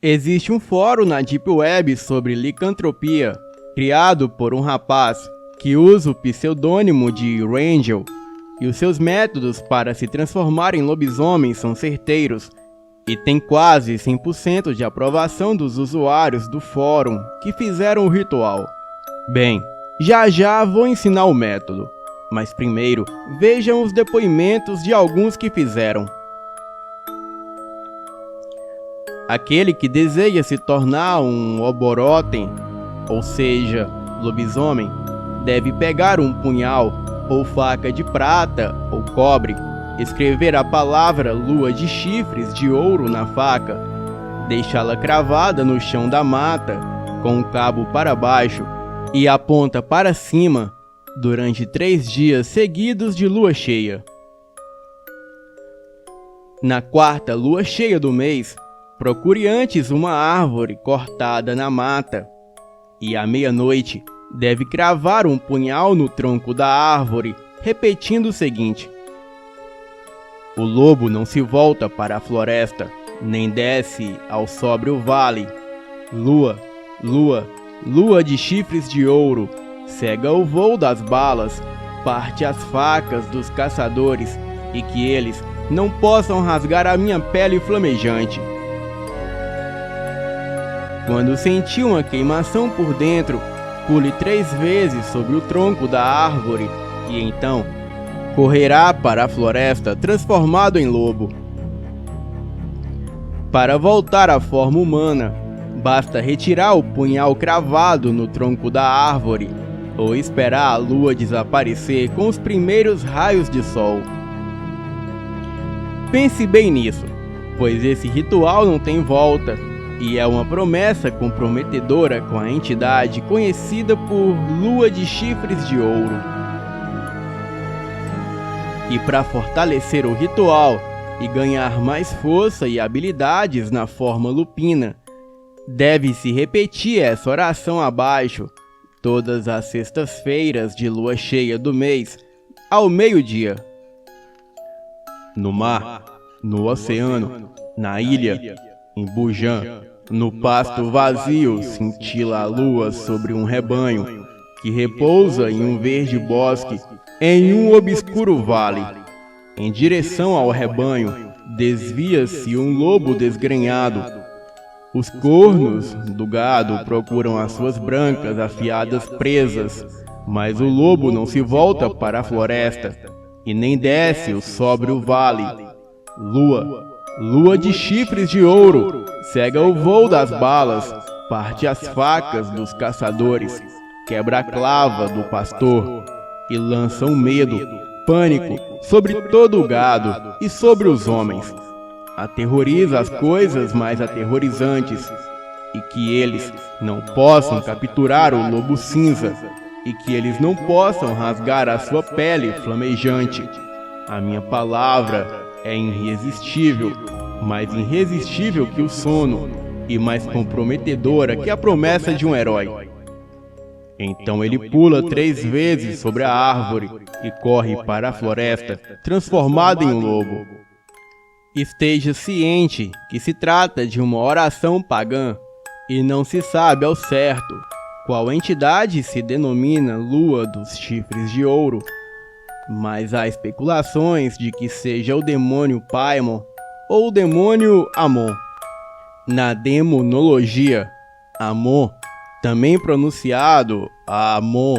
Existe um fórum na Deep Web sobre licantropia, criado por um rapaz que usa o pseudônimo de Rangel, e os seus métodos para se transformar em lobisomem são certeiros, e tem quase 100% de aprovação dos usuários do fórum que fizeram o ritual. Bem, já vou ensinar o método, mas primeiro vejam os depoimentos de alguns que fizeram. Aquele que deseja se tornar um Oboroten, ou seja, lobisomem, deve pegar um punhal ou faca de prata ou cobre, escrever a palavra lua de chifres de ouro na faca, deixá-la cravada no chão da mata, com o cabo para baixo e a ponta para cima, durante 3 dias seguidos de lua cheia. Na 4ª lua cheia do mês, procure antes uma árvore cortada na mata, e à meia-noite deve cravar um punhal no tronco da árvore, repetindo o seguinte: o lobo não se volta para a floresta, nem desce ao sóbrio vale. Lua, lua, lua de chifres de ouro, cega o voo das balas, parte as facas dos caçadores, e que eles não possam rasgar a minha pele flamejante. Quando sentir uma queimação por dentro, pule 3 vezes sobre o tronco da árvore, e então correrá para a floresta transformado em lobo. Para voltar à forma humana, basta retirar o punhal cravado no tronco da árvore, ou esperar a lua desaparecer com os primeiros raios de sol. Pense bem nisso, pois esse ritual não tem volta, e é uma promessa comprometedora com a entidade conhecida por Lua de Chifres de Ouro. E para fortalecer o ritual e ganhar mais força e habilidades na forma lupina, deve-se repetir essa oração abaixo, todas as sextas-feiras de lua cheia do mês, ao meio-dia. No mar, no oceano, na ilha, em Bujan, no pasto vazio cintila a lua sobre um rebanho, que repousa em um verde bosque, em um obscuro vale. Em direção ao rebanho, desvia-se um lobo desgrenhado. Os cornos do gado procuram as suas brancas afiadas presas, mas o lobo não se volta para a floresta, e nem desce o sóbrio vale. Lua, lua de chifres de ouro, cega o voo das balas, parte as facas dos caçadores, quebra a clava do pastor, e lança um medo, pânico, sobre todo o gado e sobre os homens. Aterroriza as coisas mais aterrorizantes, e que eles não possam capturar o lobo cinza, e que eles não possam rasgar a sua pele flamejante. A minha palavra é irresistível, mais irresistível que o sono, e mais comprometedora que a promessa de um herói. Então ele pula 3 vezes sobre a árvore e corre para a floresta, transformado em um lobo. Esteja ciente que se trata de uma oração pagã, e não se sabe ao certo qual entidade se denomina Lua dos Chifres de Ouro, mas há especulações de que seja o demônio Paimon ou o demônio Amon. Na demonologia, Amon, também pronunciado Amon,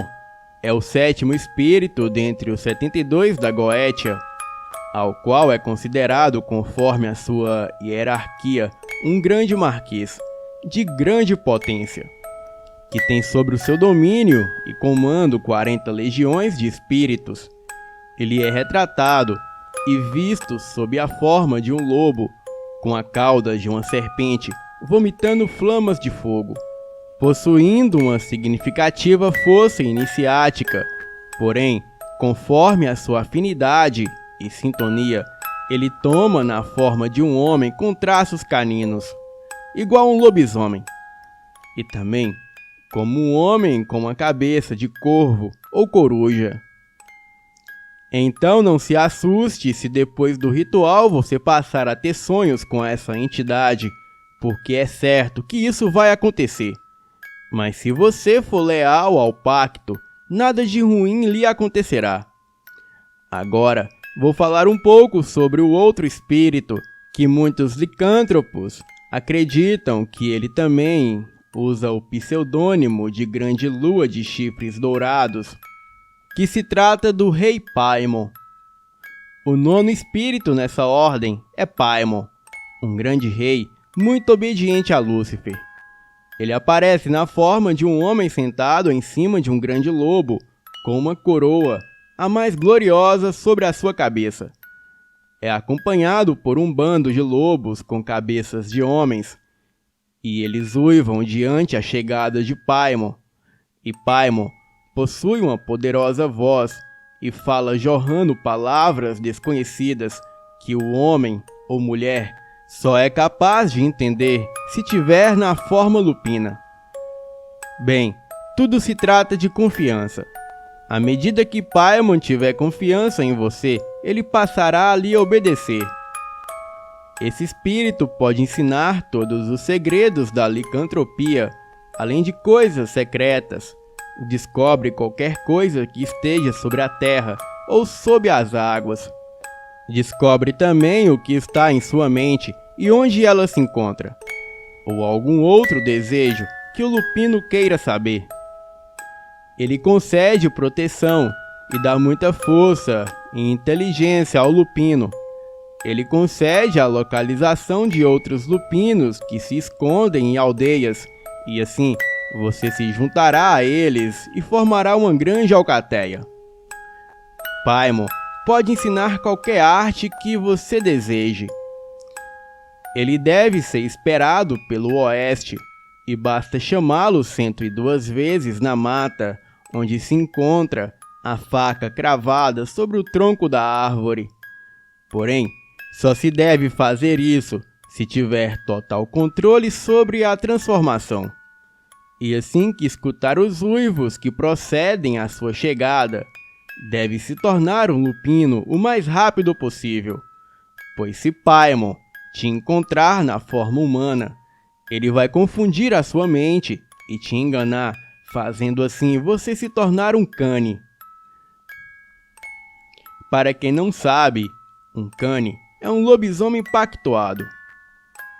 é o 7º espírito dentre os 72 da Goetia, ao qual é considerado, conforme a sua hierarquia, um grande marquês, de grande potência, que tem sobre o seu domínio e comando 40 legiões de espíritos. Ele é retratado e visto sob a forma de um lobo, com a cauda de uma serpente, vomitando flamas de fogo, possuindo uma significativa força iniciática. Porém, conforme a sua afinidade e sintonia, ele toma na forma de um homem com traços caninos, igual a um lobisomem, e também como um homem com uma cabeça de corvo ou coruja. Então não se assuste se depois do ritual você passar a ter sonhos com essa entidade, porque é certo que isso vai acontecer. Mas se você for leal ao pacto, nada de ruim lhe acontecerá. Agora, vou falar um pouco sobre o outro espírito, que muitos licântropos acreditam que ele também usa o pseudônimo de Grande Lua de Chifres Dourados, que se trata do Rei Paimon. O nono espírito nessa ordem é Paimon, um grande rei muito obediente a Lúcifer. Ele aparece na forma de um homem sentado em cima de um grande lobo, com uma coroa, a mais gloriosa, sobre a sua cabeça. É acompanhado por um bando de lobos com cabeças de homens, e eles uivam diante a chegada de Paimon. E Paimon possui uma poderosa voz e fala jorrando palavras desconhecidas que o homem ou mulher só é capaz de entender se tiver na forma lupina. Bem, tudo se trata de confiança. À medida que Paimon tiver confiança em você, ele passará a lhe obedecer. Esse espírito pode ensinar todos os segredos da licantropia, além de coisas secretas. Descobre qualquer coisa que esteja sobre a terra ou sob as águas. Descobre também o que está em sua mente e onde ela se encontra, ou algum outro desejo que o lupino queira saber. Ele concede proteção e dá muita força e inteligência ao lupino. Ele concede a localização de outros lupinos que se escondem em aldeias, e assim você se juntará a eles e formará uma grande alcateia. Paimon pode ensinar qualquer arte que você deseje. Ele deve ser esperado pelo oeste, e basta chamá-lo 102 vezes na mata, onde se encontra a faca cravada sobre o tronco da árvore. Porém, só se deve fazer isso se tiver total controle sobre a transformação. E assim que escutar os uivos que procedem à sua chegada, deve se tornar um lupino o mais rápido possível, pois se Paimon te encontrar na forma humana, ele vai confundir a sua mente e te enganar, fazendo assim você se tornar um Kani. Para quem não sabe, um Kani é um lobisomem pactuado.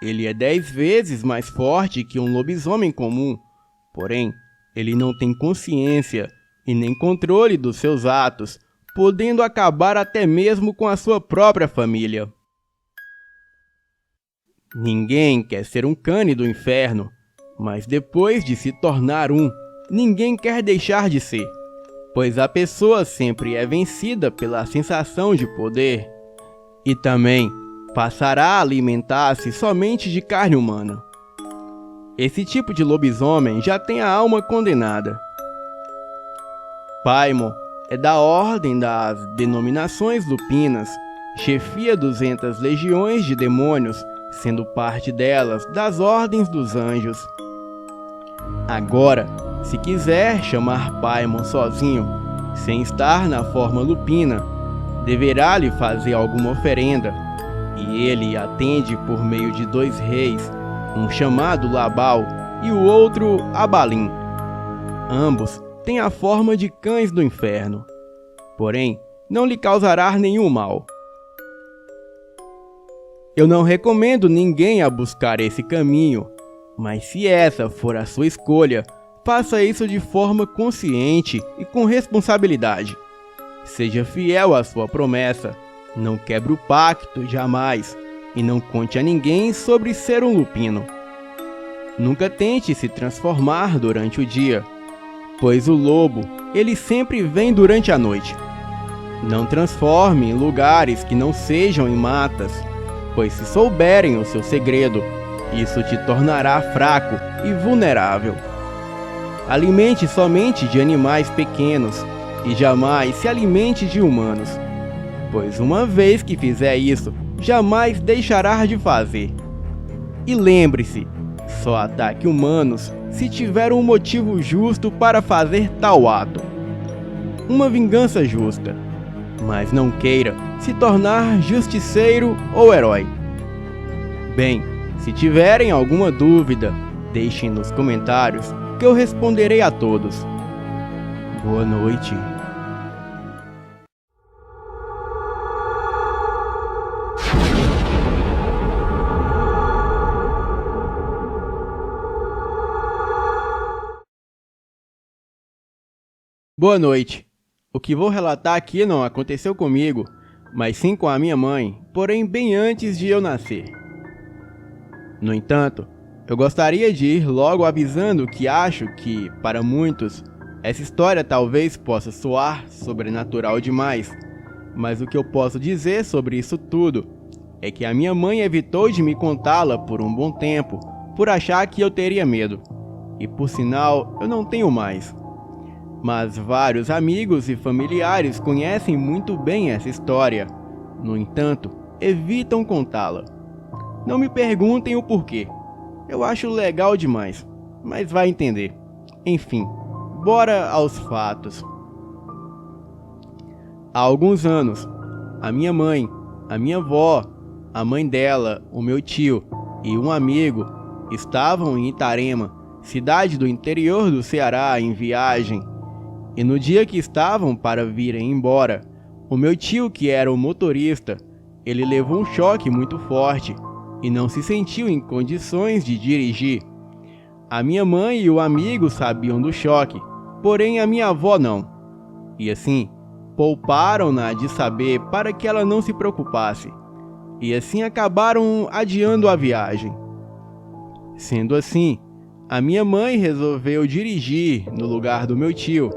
Ele é 10 vezes mais forte que um lobisomem comum, porém, ele não tem consciência e nem controle dos seus atos, podendo acabar até mesmo com a sua própria família. Ninguém quer ser um Kani do inferno, mas depois de se tornar um, ninguém quer deixar de ser, pois a pessoa sempre é vencida pela sensação de poder e também passará a alimentar-se somente de carne humana. Esse tipo de lobisomem já tem a alma condenada. Paimon é da ordem das denominações lupinas, chefia 200 legiões de demônios, sendo parte delas das ordens dos anjos. Agora, se quiser chamar Paimon sozinho, sem estar na forma lupina, deverá lhe fazer alguma oferenda, e ele atende por meio de 2 reis, um chamado Labal e o outro Abalim. Ambos têm a forma de cães do inferno, porém não lhe causará nenhum mal. Eu não recomendo ninguém a buscar esse caminho, mas se essa for a sua escolha, faça isso de forma consciente e com responsabilidade. Seja fiel à sua promessa, não quebre o pacto jamais, e não conte a ninguém sobre ser um lupino. Nunca tente se transformar durante o dia, pois o lobo, ele sempre vem durante a noite. Não transforme em lugares que não sejam em matas, pois se souberem o seu segredo, isso te tornará fraco e vulnerável. Alimente somente de animais pequenos e jamais se alimente de humanos, pois uma vez que fizer isso, jamais deixará de fazer. E lembre-se, só ataque humanos se tiver um motivo justo para fazer tal ato. Uma vingança justa, mas não queira se tornar justiceiro ou herói. Bem, Se tiverem alguma dúvida, deixem nos comentários que eu responderei a todos. Boa noite. Boa noite. O que vou relatar aqui não aconteceu comigo, mas sim com a minha mãe, porém bem antes de eu nascer. No entanto, eu gostaria de ir logo avisando que acho que, para muitos, essa história talvez possa soar sobrenatural demais, mas o que eu posso dizer sobre isso tudo é que a minha mãe evitou de me contá-la por um bom tempo, por achar que eu teria medo, e por sinal eu não tenho mais. Mas vários amigos e familiares conhecem muito bem essa história. No entanto, evitam contá-la. Não me perguntem o porquê. Eu acho legal demais, mas vai entender. Enfim, bora aos fatos. Há alguns anos, a minha mãe, a minha avó, a mãe dela, o meu tio e um amigo estavam em Itarema, cidade do interior do Ceará, em viagem. E no dia que estavam para virem embora, o meu tio, que era o motorista, ele levou um choque muito forte e não se sentiu em condições de dirigir. A minha mãe e o amigo sabiam do choque, porém a minha avó não. E assim, pouparam-na de saber para que ela não se preocupasse. E assim acabaram adiando a viagem. Sendo assim, a minha mãe resolveu dirigir no lugar do meu tio.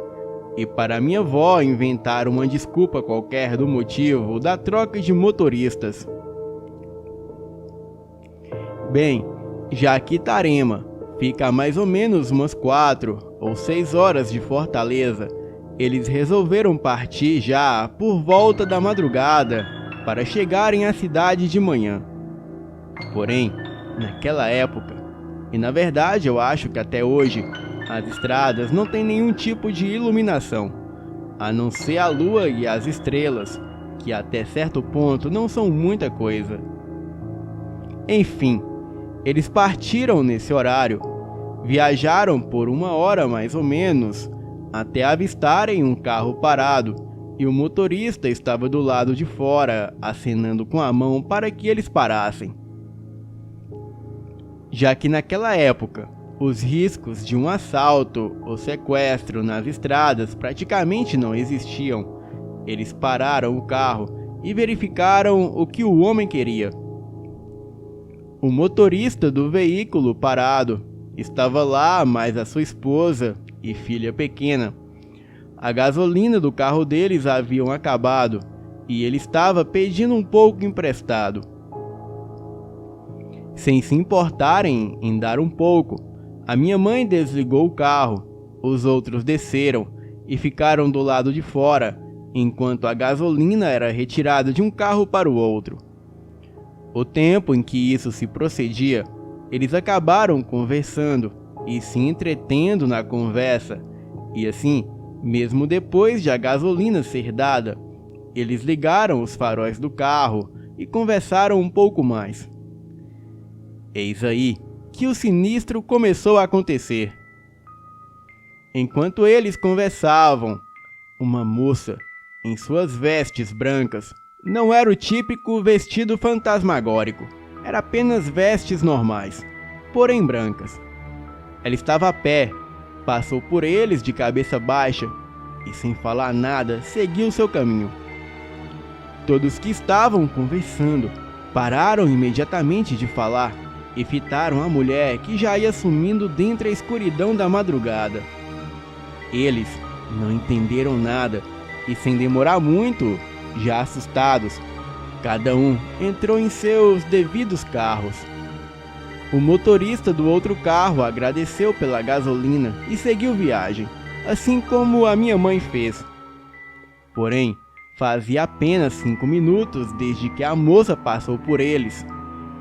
E para minha avó inventar uma desculpa qualquer do motivo da troca de motoristas. Bem, já que Itarema fica a mais ou menos umas 4 ou 6 horas de Fortaleza, eles resolveram partir já por volta da madrugada para chegarem à cidade de manhã. Porém, naquela época, e na verdade eu acho que até hoje, as estradas não têm nenhum tipo de iluminação, a não ser a lua e as estrelas, que até certo ponto não são muita coisa. Enfim, eles partiram nesse horário, viajaram por 1 hora mais ou menos, até avistarem um carro parado, e o motorista estava do lado de fora, acenando com a mão para que eles parassem. Já que naquela época, os riscos de um assalto ou sequestro nas estradas praticamente não existiam, eles pararam o carro e verificaram o que o homem queria. O motorista do veículo parado estava lá, mais a sua esposa e filha pequena. A gasolina do carro deles haviam acabado e ele estava pedindo um pouco emprestado. Sem se importarem em dar um pouco, a minha mãe desligou o carro, os outros desceram e ficaram do lado de fora, enquanto a gasolina era retirada de um carro para o outro. O tempo em que isso se procedia, eles acabaram conversando e se entretendo na conversa, e assim, mesmo depois de a gasolina ser dada, eles ligaram os faróis do carro e conversaram um pouco mais. Eis aí que o sinistro começou a acontecer. Enquanto eles conversavam, uma moça, em suas vestes brancas, não era o típico vestido fantasmagórico, era apenas vestes normais, porém brancas. Ela estava a pé, passou por eles de cabeça baixa e, sem falar nada, seguiu seu caminho. Todos que estavam conversando pararam imediatamente de falar e fitaram a mulher que já ia sumindo dentre a escuridão da madrugada. Eles não entenderam nada e, sem demorar muito, já assustados, cada um entrou em seus devidos carros. O motorista do outro carro agradeceu pela gasolina e seguiu viagem, assim como a minha mãe fez. Porém, fazia apenas 5 minutos desde que a moça passou por eles.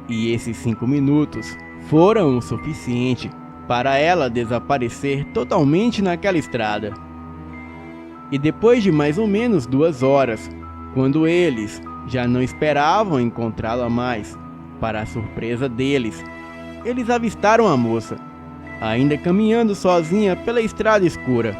E esses 5 minutos foram o suficiente para ela desaparecer totalmente naquela estrada. E depois de mais ou menos 2 horas, quando eles já não esperavam encontrá-la mais, Para a surpresa deles, eles avistaram a moça, ainda caminhando sozinha pela estrada escura.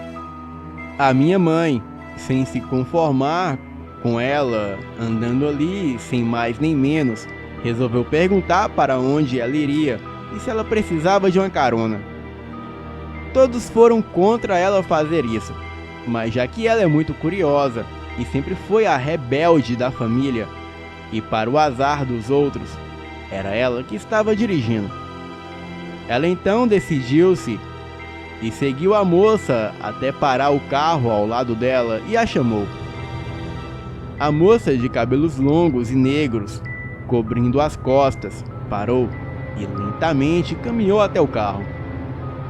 A minha mãe, sem se conformar com ela andando ali sem mais nem menos, resolveu perguntar para onde ela iria e se ela precisava de uma carona. Todos foram contra ela fazer isso, mas já que ela é muito curiosa e sempre foi a rebelde da família, e para o azar dos outros, era ela que estava dirigindo. Ela então decidiu-se e seguiu a moça até parar o carro ao lado dela e a chamou. A moça de cabelos longos e negros, cobrindo as costas, parou e lentamente caminhou até o carro.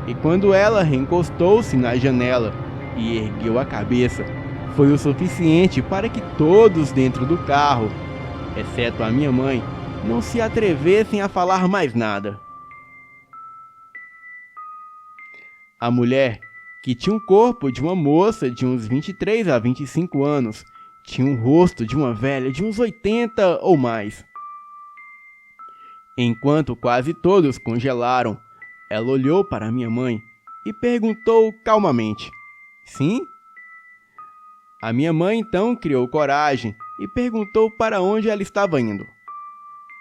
E quando ela reencostou-se na janela e ergueu a cabeça, foi o suficiente para que todos dentro do carro, exceto a minha mãe, não se atrevessem a falar mais nada. A mulher, que tinha o corpo de uma moça de uns 23 a 25 anos, tinha o rosto de uma velha de uns 80 ou mais. Enquanto quase todos congelaram, ela olhou para minha mãe e perguntou calmamente: "Sim?" A minha mãe então criou coragem e perguntou para onde ela estava indo.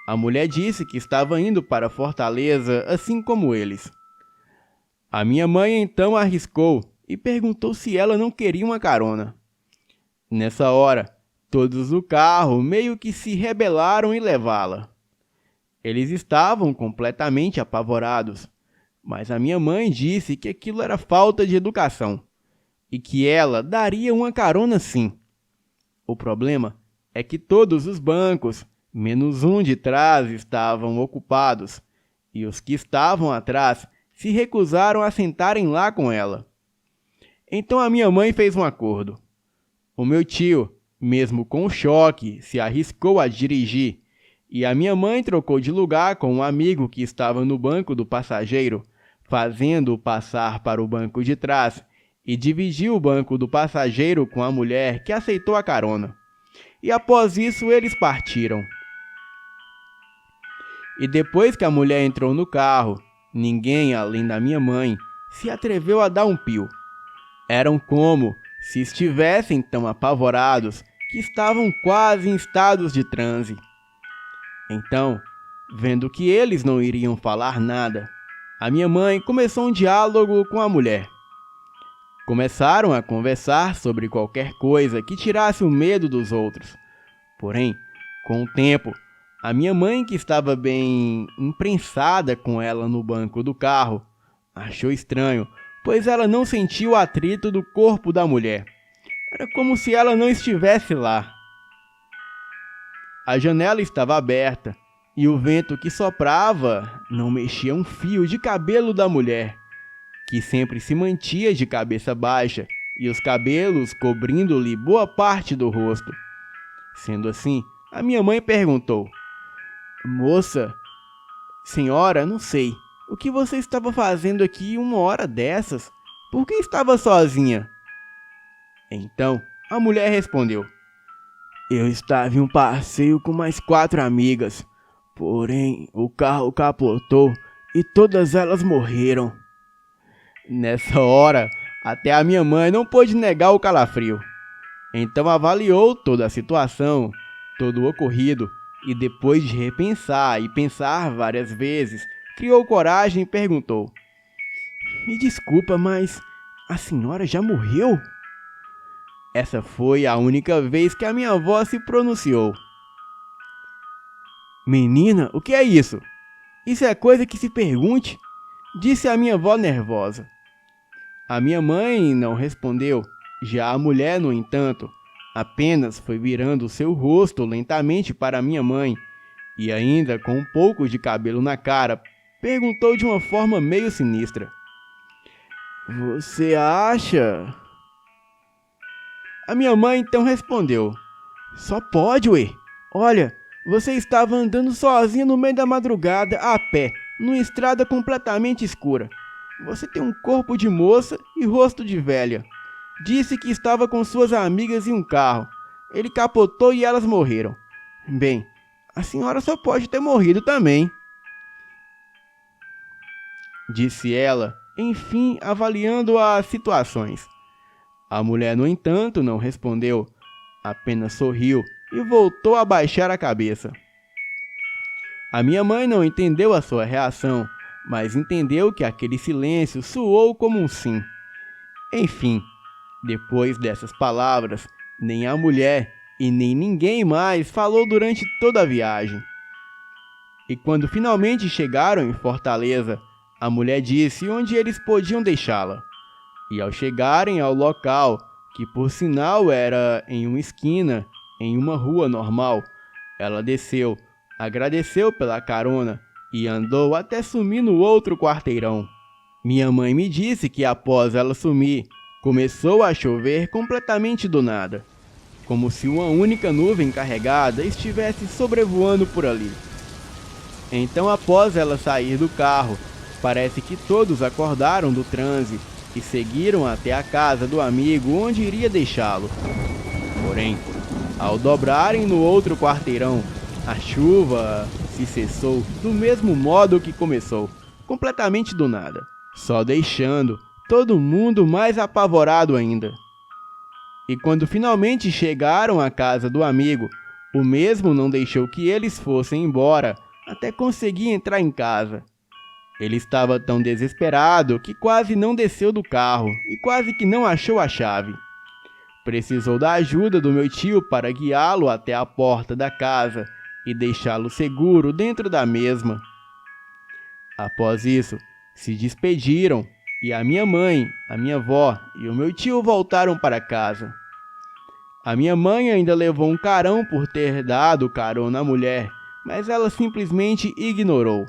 A mulher disse que estava indo para Fortaleza, assim como eles. A minha mãe então arriscou e perguntou se ela não queria uma carona. Nessa hora, todos no carro meio que se rebelaram em levá-la. Eles estavam completamente apavorados, mas a minha mãe disse que aquilo era falta de educação e que ela daria uma carona sim. O problema é que todos os bancos, menos um de trás, estavam ocupados, e os que estavam atrás se recusaram a sentarem lá com ela. Então a minha mãe fez um acordo. O meu tio, mesmo com choque, se arriscou a dirigir, e a minha mãe trocou de lugar com um amigo que estava no banco do passageiro, fazendo-o passar para o banco de trás, e dividiu o banco do passageiro com a mulher que aceitou a carona. E após isso eles partiram. E depois que a mulher entrou no carro, ninguém, além da minha mãe, se atreveu a dar um pio. Eram como se estivessem tão apavorados que estavam quase em estados de transe. Então, vendo que eles não iriam falar nada, a minha mãe começou um diálogo com a mulher. Começaram a conversar sobre qualquer coisa que tirasse o medo dos outros. Porém, com o tempo, a minha mãe, que estava bem imprensada com ela no banco do carro, achou estranho, pois ela não sentiu o atrito do corpo da mulher. Era como se ela não estivesse lá. A janela estava aberta e o vento que soprava não mexia um fio de cabelo da mulher, que sempre se mantinha de cabeça baixa e os cabelos cobrindo-lhe boa parte do rosto. Sendo assim, a minha mãe perguntou: "Moça, senhora, não sei, o que você estava fazendo aqui uma hora dessas? Por que estava sozinha?" Então, a mulher respondeu: "Eu estava em um passeio com mais 4 amigas, porém o carro capotou e todas elas morreram." Nessa hora, até a minha mãe não pôde negar o calafrio. Então avaliou toda a situação, todo o ocorrido, e depois de repensar e pensar várias vezes, criou coragem e perguntou: "Me desculpa, mas a senhora já morreu?" Essa foi a única vez que a minha avó se pronunciou. "Menina, o que é isso? Isso é coisa que se pergunte", disse a minha avó nervosa. A minha mãe não respondeu. Já a mulher, no entanto, apenas foi virando seu rosto lentamente para minha mãe e, ainda com um pouco de cabelo na cara, perguntou de uma forma meio sinistra: "Você acha?" A minha mãe então respondeu: "Só pode, ué. Olha, você estava andando sozinha no meio da madrugada, a pé, numa estrada completamente escura. Você tem um corpo de moça e rosto de velha. Disse que estava com suas amigas em um carro. Ele capotou e elas morreram. Bem, a senhora só pode ter morrido também, disse ela, enfim, avaliando as situações. A mulher, no entanto, não respondeu, apenas sorriu e voltou a baixar a cabeça. A minha mãe não entendeu a sua reação, mas entendeu que aquele silêncio soou como um sim. Enfim, depois dessas palavras, nem a mulher e nem ninguém mais falou durante toda a viagem. E quando finalmente chegaram em Fortaleza, a mulher disse onde eles podiam deixá-la. E ao chegarem ao local, que por sinal era em uma esquina, em uma rua normal, ela desceu, agradeceu pela carona e andou até sumir no outro quarteirão. Minha mãe me disse que após ela sumir, começou a chover completamente do nada, como se uma única nuvem carregada estivesse sobrevoando por ali. Então, após ela sair do carro, parece que todos acordaram do transe e seguiram até a casa do amigo onde iria deixá-lo. Porém, ao dobrarem no outro quarteirão, a chuva se cessou do mesmo modo que começou, completamente do nada, só deixando todo mundo mais apavorado ainda. E quando finalmente chegaram à casa do amigo, o mesmo não deixou que eles fossem embora até conseguir entrar em casa. Ele estava tão desesperado que quase não desceu do carro e quase que não achou a chave. Precisou da ajuda do meu tio para guiá-lo até a porta da casa e deixá-lo seguro dentro da mesma. Após isso, se despediram e a minha mãe, a minha avó e o meu tio voltaram para casa. A minha mãe ainda levou um carão por ter dado carona à mulher, mas ela simplesmente ignorou.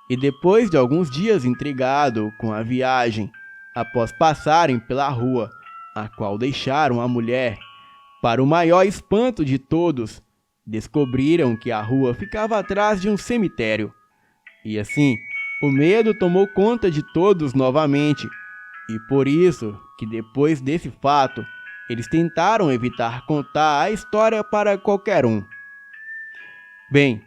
E depois de alguns dias intrigado com a viagem, após passarem pela rua, a qual deixaram a mulher, para o maior espanto de todos, descobriram que a rua ficava atrás de um cemitério. E assim, o medo tomou conta de todos novamente, e por isso que depois desse fato, eles tentaram evitar contar a história para qualquer um. Bem,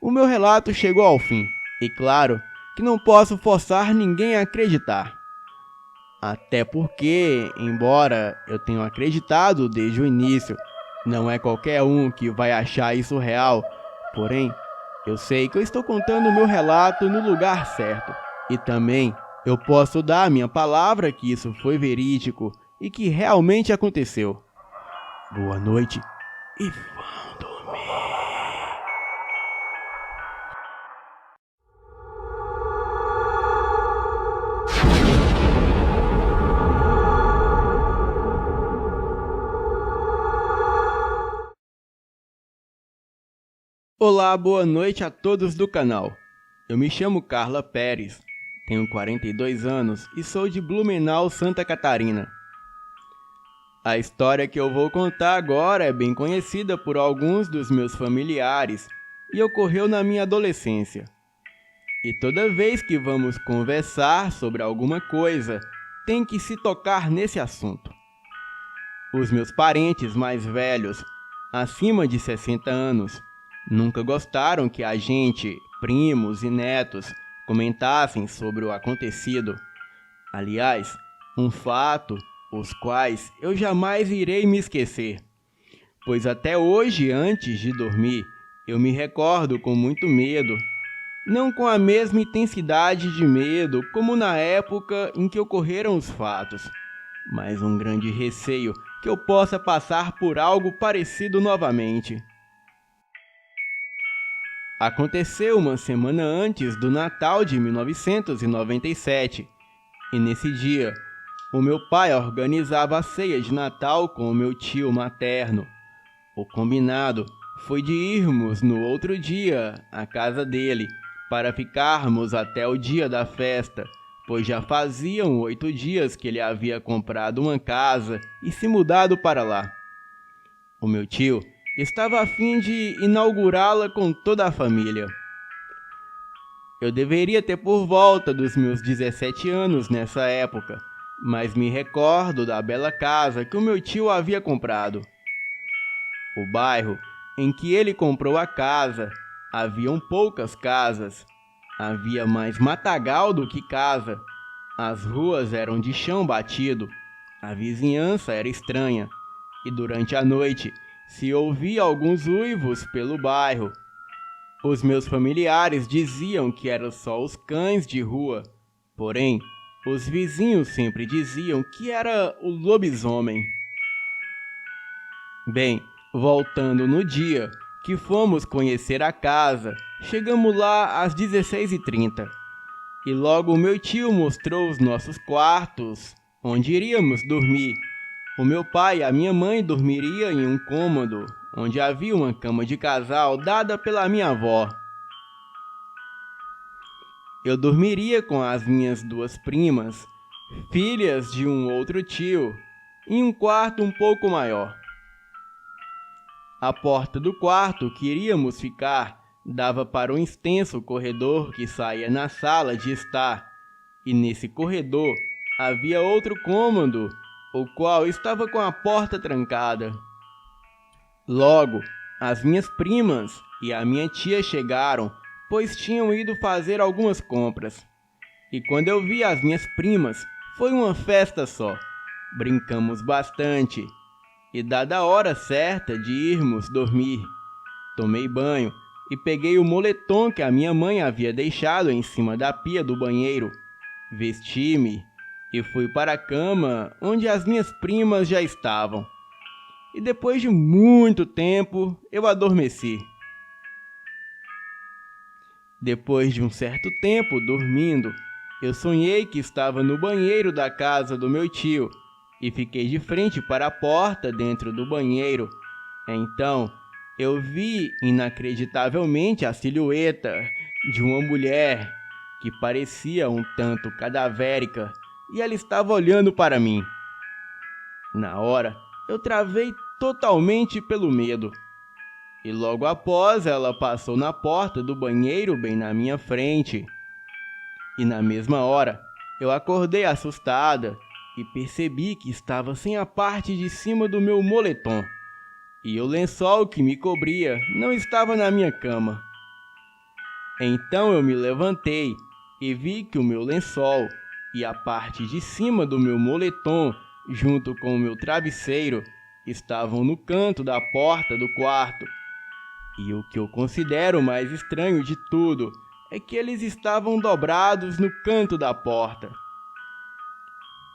o meu relato chegou ao fim, e claro que não posso forçar ninguém a acreditar. Até porque, embora eu tenha acreditado desde o início, não é qualquer um que vai achar isso real, porém, eu sei que eu estou contando o meu relato no lugar certo. E também eu posso dar a minha palavra que isso foi verídico e que realmente aconteceu. Boa noite e vão dormir. Olá, boa noite a todos do canal. Eu me chamo Carla Pérez, tenho 42 anos e sou de Blumenau, Santa Catarina. A história que eu vou contar agora é bem conhecida por alguns dos meus familiares e ocorreu na minha adolescência. E toda vez que vamos conversar sobre alguma coisa, tem que se tocar nesse assunto. Os meus parentes mais velhos, acima de 60 anos, nunca gostaram que a gente, primos e netos, comentassem sobre o acontecido. Aliás, um fato os quais eu jamais irei me esquecer, pois até hoje, antes de dormir, eu me recordo com muito medo, não com a mesma intensidade de medo como na época em que ocorreram os fatos, mas um grande receio que eu possa passar por algo parecido novamente. Aconteceu uma semana antes do Natal de 1997, e nesse dia, o meu pai organizava a ceia de Natal com o meu tio materno. O combinado foi de irmos no outro dia à casa dele para ficarmos até o dia da festa, pois já faziam 8 dias que ele havia comprado uma casa e se mudado para lá. O meu tio estava a fim de inaugurá-la com toda a família. Eu deveria ter por volta dos meus 17 anos nessa época, mas me recordo da bela casa que o meu tio havia comprado. O bairro em que ele comprou a casa, haviam poucas casas. Havia mais matagal do que casa. As ruas eram de chão batido. A vizinhança era estranha. E durante a noite se ouvia alguns uivos pelo bairro. Os meus familiares diziam que eram só os cães de rua. Porém, os vizinhos sempre diziam que era o lobisomem. Bem, voltando no dia que fomos conhecer a casa, chegamos lá às 16h30. E logo meu tio mostrou os nossos quartos, onde iríamos dormir. O meu pai e a minha mãe dormiriam em um cômodo, onde havia uma cama de casal dada pela minha avó. Eu dormiria com as minhas duas primas, filhas de um outro tio, em um quarto um pouco maior. A porta do quarto que iríamos ficar dava para um extenso corredor que saía na sala de estar, e nesse corredor havia outro cômodo, o qual estava com a porta trancada. Logo, as minhas primas e a minha tia chegaram, pois tinham ido fazer algumas compras. E quando eu vi as minhas primas, foi uma festa só. Brincamos bastante. E dada a hora certa de irmos dormir, tomei banho e peguei o moletom que a minha mãe havia deixado em cima da pia do banheiro. Vesti-me e fui para a cama onde as minhas primas já estavam. E depois de muito tempo, eu adormeci. Depois de um certo tempo dormindo, eu sonhei que estava no banheiro da casa do meu tio e fiquei de frente para a porta dentro do banheiro. Então, eu vi inacreditavelmente a silhueta de uma mulher que parecia um tanto cadavérica e ela estava olhando para mim. Na hora, eu travei totalmente pelo medo. E logo após ela passou na porta do banheiro bem na minha frente. E na mesma hora, eu acordei assustada e percebi que estava sem a parte de cima do meu moletom. E o lençol que me cobria não estava na minha cama. Então eu me levantei e vi que o meu lençol e a parte de cima do meu moletom, junto com o meu travesseiro, estavam no canto da porta do quarto. E o que eu considero mais estranho de tudo é que eles estavam dobrados no canto da porta.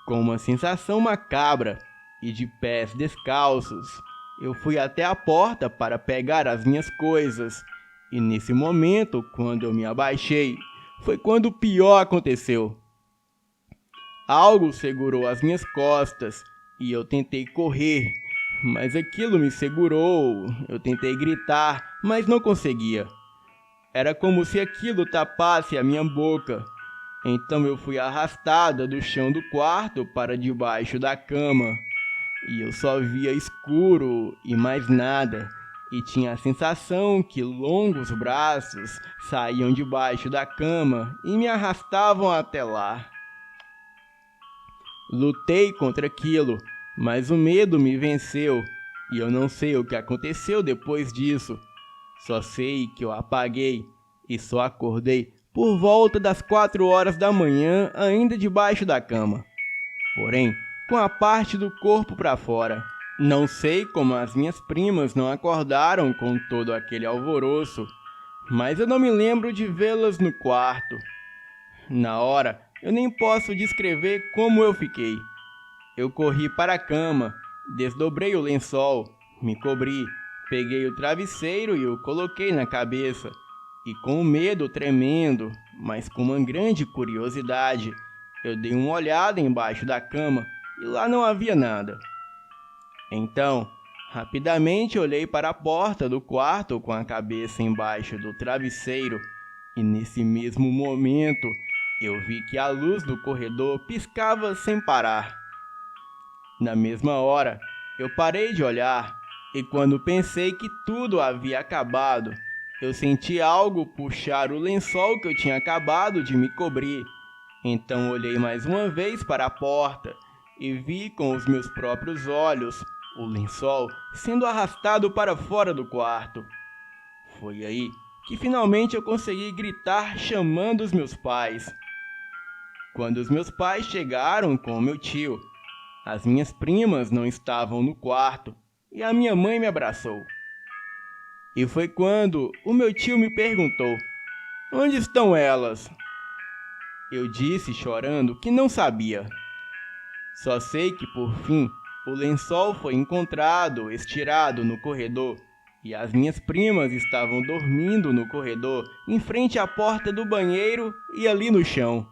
Com uma sensação macabra e de pés descalços, eu fui até a porta para pegar as minhas coisas. E nesse momento, quando eu me abaixei, foi quando o pior aconteceu. Algo segurou as minhas costas e eu tentei correr, mas aquilo me segurou. Eu tentei gritar, mas não conseguia. Era como se aquilo tapasse a minha boca. Então eu fui arrastada do chão do quarto para debaixo da cama. E eu só via escuro e mais nada. E tinha a sensação que longos braços saíam debaixo da cama e me arrastavam até lá. Lutei contra aquilo, mas o medo me venceu. E eu não sei o que aconteceu depois disso. Só sei que eu apaguei e só acordei por volta das 4 horas da manhã, ainda debaixo da cama. Porém, com a parte do corpo para fora. Não sei como as minhas primas não acordaram com todo aquele alvoroço, mas eu não me lembro de vê-las no quarto. Na hora, eu nem posso descrever como eu fiquei. Eu corri para a cama, desdobrei o lençol, me cobri, peguei o travesseiro e o coloquei na cabeça. E com o medo tremendo, mas com uma grande curiosidade, eu dei uma olhada embaixo da cama e lá não havia nada. Então, rapidamente olhei para a porta do quarto com a cabeça embaixo do travesseiro e nesse mesmo momento eu vi que a luz do corredor piscava sem parar. Na mesma hora, eu parei de olhar e quando pensei que tudo havia acabado, eu senti algo puxar o lençol que eu tinha acabado de me cobrir. Então olhei mais uma vez para a porta e vi com os meus próprios olhos o lençol sendo arrastado para fora do quarto. Foi aí que finalmente eu consegui gritar chamando os meus pais. Quando os meus pais chegaram com o meu tio, as minhas primas não estavam no quarto e a minha mãe me abraçou. E foi quando o meu tio me perguntou: "Onde estão elas?" Eu disse chorando que não sabia. Só sei que por fim o lençol foi encontrado estirado no corredor e as minhas primas estavam dormindo no corredor em frente à porta do banheiro e ali no chão.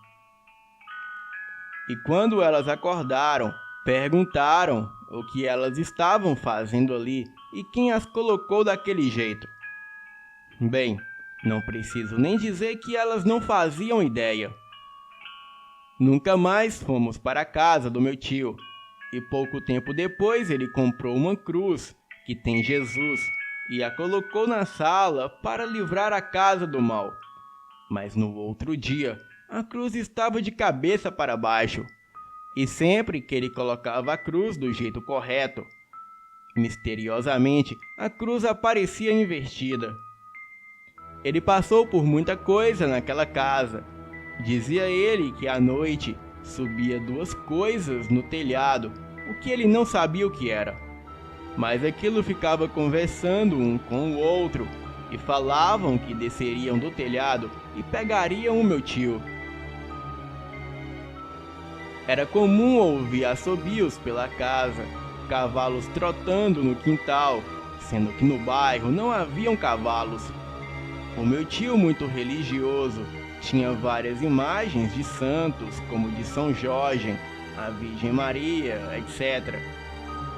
E quando elas acordaram, perguntaram o que elas estavam fazendo ali e quem as colocou daquele jeito. Bem, não preciso nem dizer que elas não faziam ideia. Nunca mais fomos para a casa do meu tio, e pouco tempo depois ele comprou uma cruz que tem Jesus e a colocou na sala para livrar a casa do mal. Mas no outro dia, a cruz estava de cabeça para baixo, e sempre que ele colocava a cruz do jeito correto, misteriosamente a cruz aparecia invertida. Ele passou por muita coisa naquela casa. Dizia ele que à noite subia duas coisas no telhado, o que ele não sabia o que era. Mas aquilo ficava conversando um com o outro e falavam que desceriam do telhado e pegariam o meu tio. Era comum ouvir assobios pela casa, cavalos trotando no quintal, sendo que no bairro não haviam cavalos. O meu tio, muito religioso, tinha várias imagens de santos, como de São Jorge, a Virgem Maria, etc.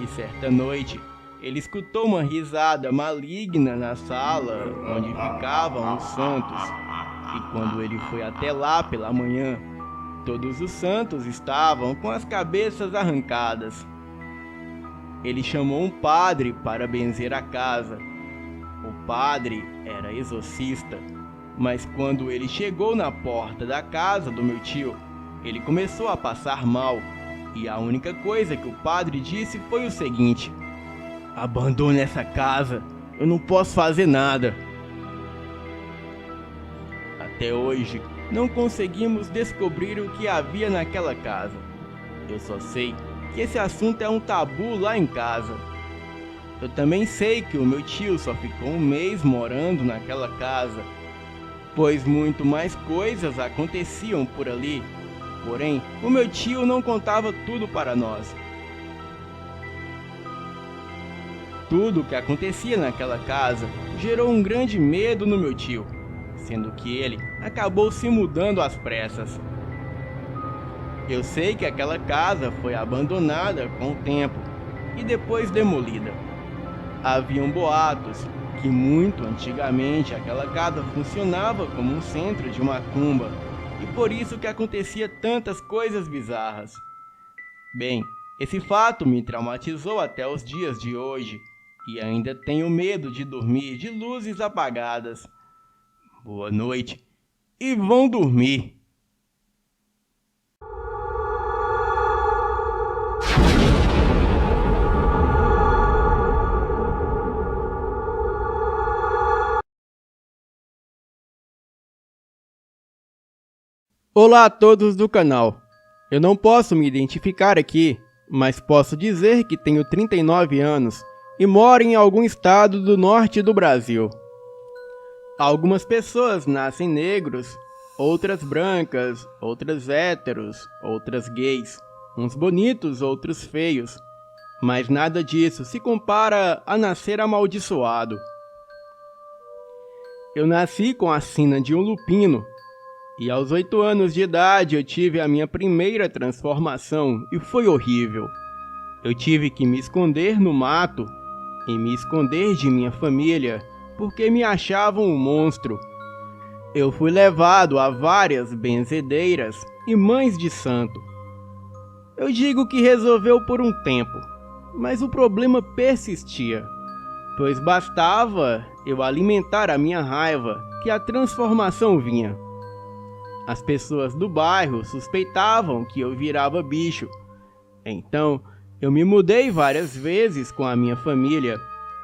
E certa noite, ele escutou uma risada maligna na sala onde ficavam os santos. E quando ele foi até lá pela manhã, todos os santos estavam com as cabeças arrancadas. Ele chamou um padre para benzer a casa. O padre era exorcista, mas quando ele chegou na porta da casa do meu tio, ele começou a passar mal, e a única coisa que o padre disse foi o seguinte: "Abandone essa casa, eu não posso fazer nada." Até hoje, não conseguimos descobrir o que havia naquela casa. Eu só sei que esse assunto é um tabu lá em casa. Eu também sei que o meu tio só ficou um mês morando naquela casa, pois muito mais coisas aconteciam por ali. Porém, o meu tio não contava tudo para nós. Tudo o que acontecia naquela casa gerou um grande medo no meu tio, sendo que ele acabou se mudando às pressas. Eu sei que aquela casa foi abandonada com o tempo e depois demolida. Haviam boatos que muito antigamente aquela casa funcionava como um centro de macumba e por isso que acontecia tantas coisas bizarras. Bem, esse fato me traumatizou até os dias de hoje e ainda tenho medo de dormir de luzes apagadas. Boa noite e vão dormir. Olá a todos do canal. Eu não posso me identificar aqui, mas posso dizer que tenho 39 anos e moro em algum estado do norte do Brasil. Algumas pessoas nascem negros, outras brancas, outras héteros, outras gays, uns bonitos, outros feios, mas nada disso se compara a nascer amaldiçoado. Eu nasci com a sina de um lupino, e aos 8 anos de idade eu tive a minha primeira transformação e foi horrível. Eu tive que me esconder no mato e me esconder de minha família porque me achavam um monstro. Eu fui levado a várias benzedeiras e mães de santo. Eu digo que resolveu por um tempo, mas o problema persistia, pois bastava eu alimentar a minha raiva que a transformação vinha. As pessoas do bairro suspeitavam que eu virava bicho, então Eu me mudei várias vezes com a minha família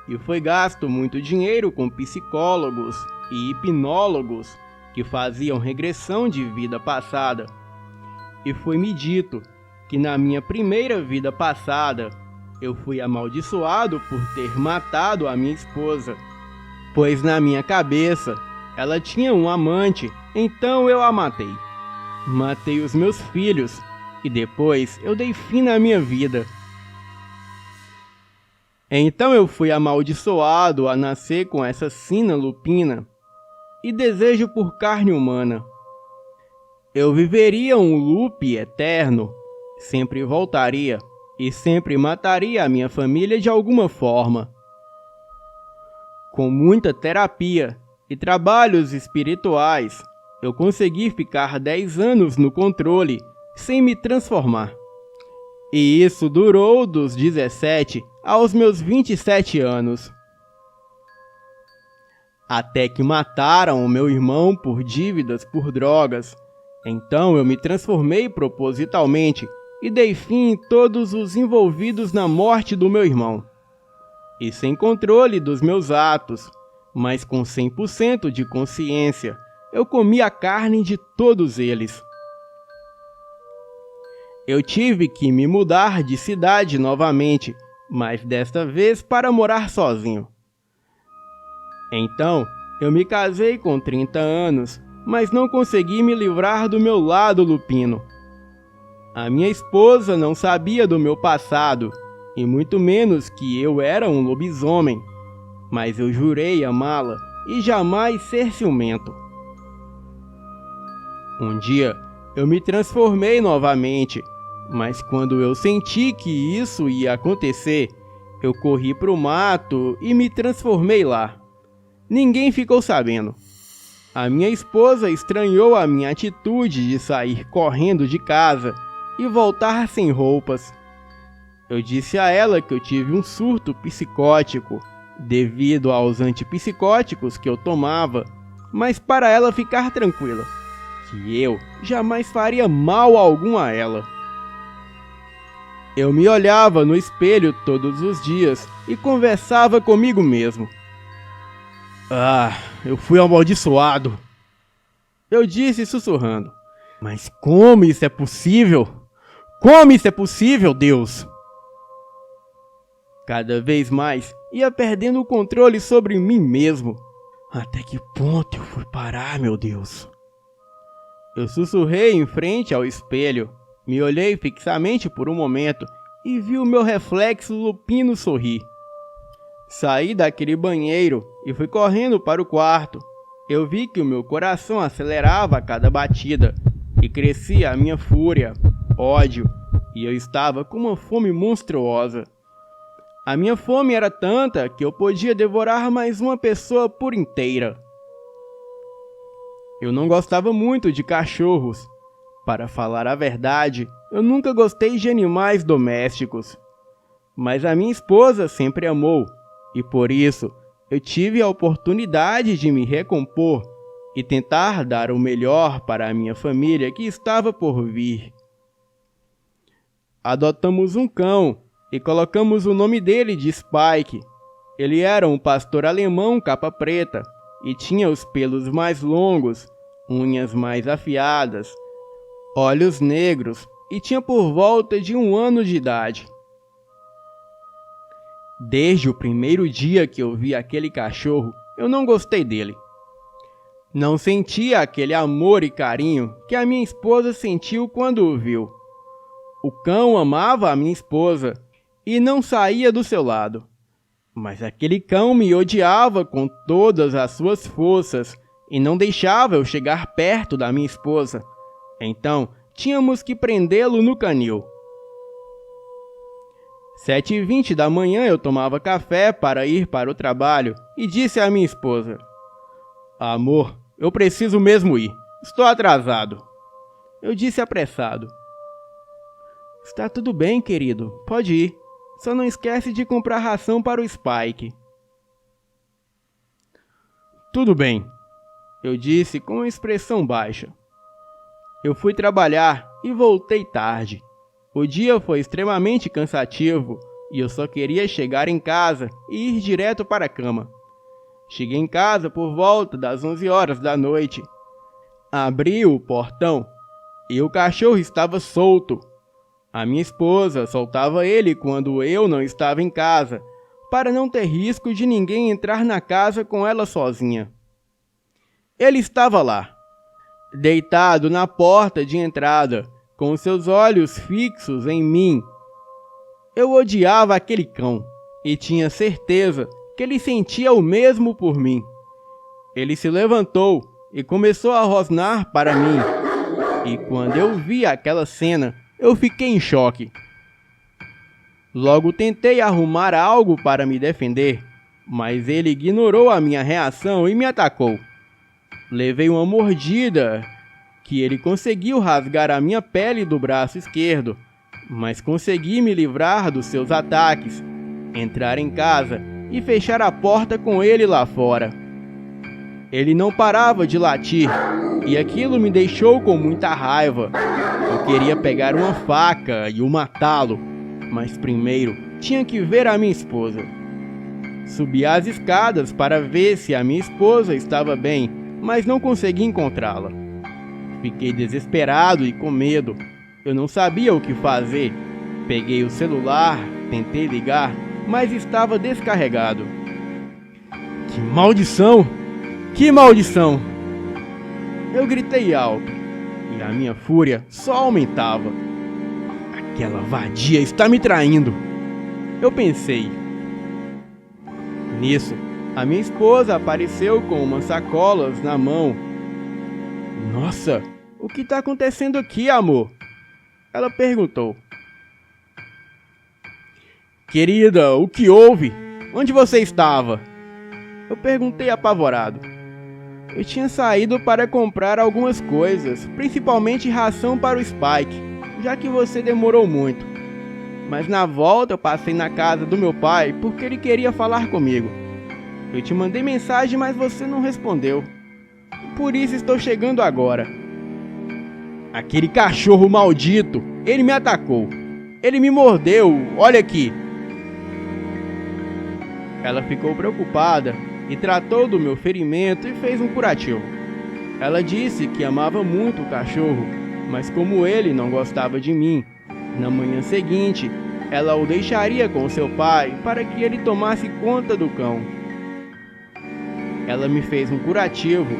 e foi gasto muito dinheiro com psicólogos e hipnólogos que faziam regressão de vida passada. E foi-me dito que na minha primeira vida passada eu fui amaldiçoado por ter matado a minha esposa, pois na minha cabeça ela tinha um amante, então eu a matei. Matei os meus filhos e depois eu dei fim na minha vida. Então eu fui amaldiçoado a nascer com essa sina lupina e desejo por carne humana. Eu viveria um loop eterno, sempre voltaria e sempre mataria a minha família de alguma forma. Com muita terapia e trabalhos espirituais, eu consegui ficar 10 anos no controle sem me transformar. E isso durou dos 17 aos meus 27 anos. Até que mataram o meu irmão por dívidas por drogas. Então eu me transformei propositalmente e dei fim em todos os envolvidos na morte do meu irmão. E sem controle dos meus atos, mas com 100% de consciência, eu comi a carne de todos eles. Eu tive que me mudar de cidade novamente, mas desta vez para morar sozinho. Então, eu me casei com 30 anos, mas não consegui me livrar do meu lado lupino. A minha esposa não sabia do meu passado, e muito menos que eu era um lobisomem, mas eu jurei amá-la e jamais ser ciumento. Um dia, eu me transformei novamente, mas quando eu senti que isso ia acontecer, eu corri para o mato e me transformei lá. Ninguém ficou sabendo. A minha esposa estranhou a minha atitude de sair correndo de casa e voltar sem roupas. Eu disse a ela que eu tive um surto psicótico devido aos antipsicóticos que eu tomava, mas para ela ficar tranquila, que eu jamais faria mal algum a ela. Eu me olhava no espelho todos os dias e conversava comigo mesmo. Eu fui amaldiçoado, eu disse sussurrando. Mas como isso é possível? Como isso é possível, Deus? Cada vez mais ia perdendo o controle sobre mim mesmo. Até que ponto eu fui parar, meu Deus? Eu sussurrei em frente ao espelho, me olhei fixamente por um momento e vi o meu reflexo lupino sorrir. Saí daquele banheiro e fui correndo para o quarto. Eu vi que o meu coração acelerava a cada batida e crescia a minha fúria, ódio, e eu estava com uma fome monstruosa. A minha fome era tanta que eu podia devorar mais uma pessoa por inteira. Eu não gostava muito de cachorros. Para falar a verdade, eu nunca gostei de animais domésticos. Mas a minha esposa sempre amou, e por isso eu tive a oportunidade de me recompor e tentar dar o melhor para a minha família que estava por vir. Adotamos um cão e colocamos o nome dele de Spike. Ele era um pastor alemão capa preta e tinha os pelos mais longos, unhas mais afiadas, olhos negros e tinha por volta de 1 ano de idade. Desde o primeiro dia que eu vi aquele cachorro, eu não gostei dele. Não sentia aquele amor e carinho que a minha esposa sentiu quando o viu. O cão amava a minha esposa e não saía do seu lado. Mas aquele cão me odiava com todas as suas forças e não deixava eu chegar perto da minha esposa. Então, tínhamos que prendê-lo no canil. 7h20 da manhã eu tomava café para ir para o trabalho e disse à minha esposa: Amor, eu preciso mesmo ir. Estou atrasado. Eu disse apressado: Está tudo bem, querido. Pode ir. Só não esquece de comprar ração para o Spike. Tudo bem, eu disse com expressão baixa. Eu fui trabalhar e voltei tarde. O dia foi extremamente cansativo e eu só queria chegar em casa e ir direto para a cama. Cheguei em casa por volta das 11 horas da noite. Abri o portão e o cachorro estava solto. A minha esposa soltava ele quando eu não estava em casa, para não ter risco de ninguém entrar na casa com ela sozinha. Ele estava lá, deitado na porta de entrada, com seus olhos fixos em mim. Eu odiava aquele cão e tinha certeza que ele sentia o mesmo por mim. Ele se levantou e começou a rosnar para mim. E quando eu vi aquela cena, eu fiquei em choque. Logo tentei arrumar algo para me defender, mas ele ignorou a minha reação e me atacou. Levei uma mordida que ele conseguiu rasgar a minha pele do braço esquerdo, mas consegui me livrar dos seus ataques, entrar em casa e fechar a porta com ele lá fora. Ele não parava de latir e aquilo me deixou com muita raiva. Eu queria pegar uma faca e o matá-lo, mas primeiro tinha que ver a minha esposa. Subi as escadas para ver se a minha esposa estava bem, mas não consegui encontrá-la. Fiquei desesperado e com medo. Eu não sabia o que fazer. Peguei o celular, tentei ligar, mas estava descarregado. Que maldição! Que maldição! Eu gritei alto e a minha fúria só aumentava. Aquela vadia está me traindo, eu pensei. Nisso, a minha esposa apareceu com umas sacolas na mão. Nossa, o que está acontecendo aqui, amor? Ela perguntou. Querida, o que houve? Onde você estava? Eu perguntei apavorado. Eu tinha saído para comprar algumas coisas, principalmente ração para o Spike, já que você demorou muito. Mas na volta eu passei na casa do meu pai porque ele queria falar comigo. Eu te mandei mensagem, mas você não respondeu. Por isso estou chegando agora. Aquele cachorro maldito, ele me atacou. Ele me mordeu, olha aqui. Ela ficou preocupada e tratou do meu ferimento e fez um curativo. Ela disse que amava muito o cachorro, mas como ele não gostava de mim, na manhã seguinte, ela o deixaria com seu pai para que ele tomasse conta do cão. Ela me fez um curativo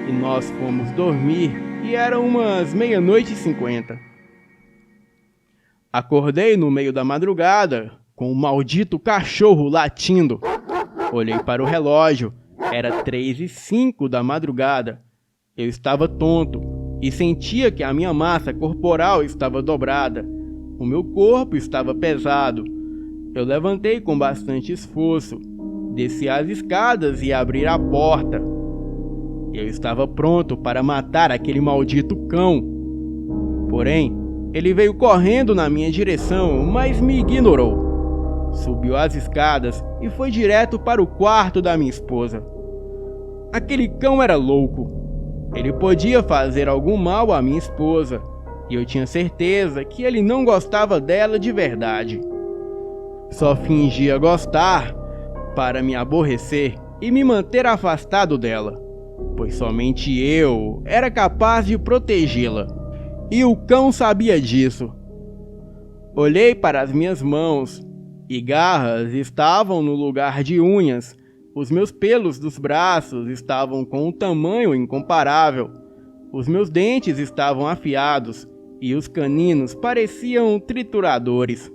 e nós fomos dormir e eram umas 00:50. Acordei no meio da madrugada com o maldito cachorro latindo. Olhei para o relógio, era 3:05 da madrugada. Eu estava tonto e sentia que a minha massa corporal estava dobrada. O meu corpo estava pesado. Eu levantei com bastante esforço, desci as escadas e abri a porta. Eu estava pronto para matar aquele maldito cão. Porém, ele veio correndo na minha direção, mas me ignorou. Subiu as escadas e foi direto para o quarto da minha esposa. Aquele cão era louco. Ele podia fazer algum mal à minha esposa, e eu tinha certeza que ele não gostava dela de verdade. Só fingia gostar para me aborrecer e me manter afastado dela, pois somente eu era capaz de protegê-la, e o cão sabia disso. Olhei para as minhas mãos e garras estavam no lugar de unhas. Os meus pelos dos braços estavam com um tamanho incomparável. Os meus dentes estavam afiados e os caninos pareciam trituradores.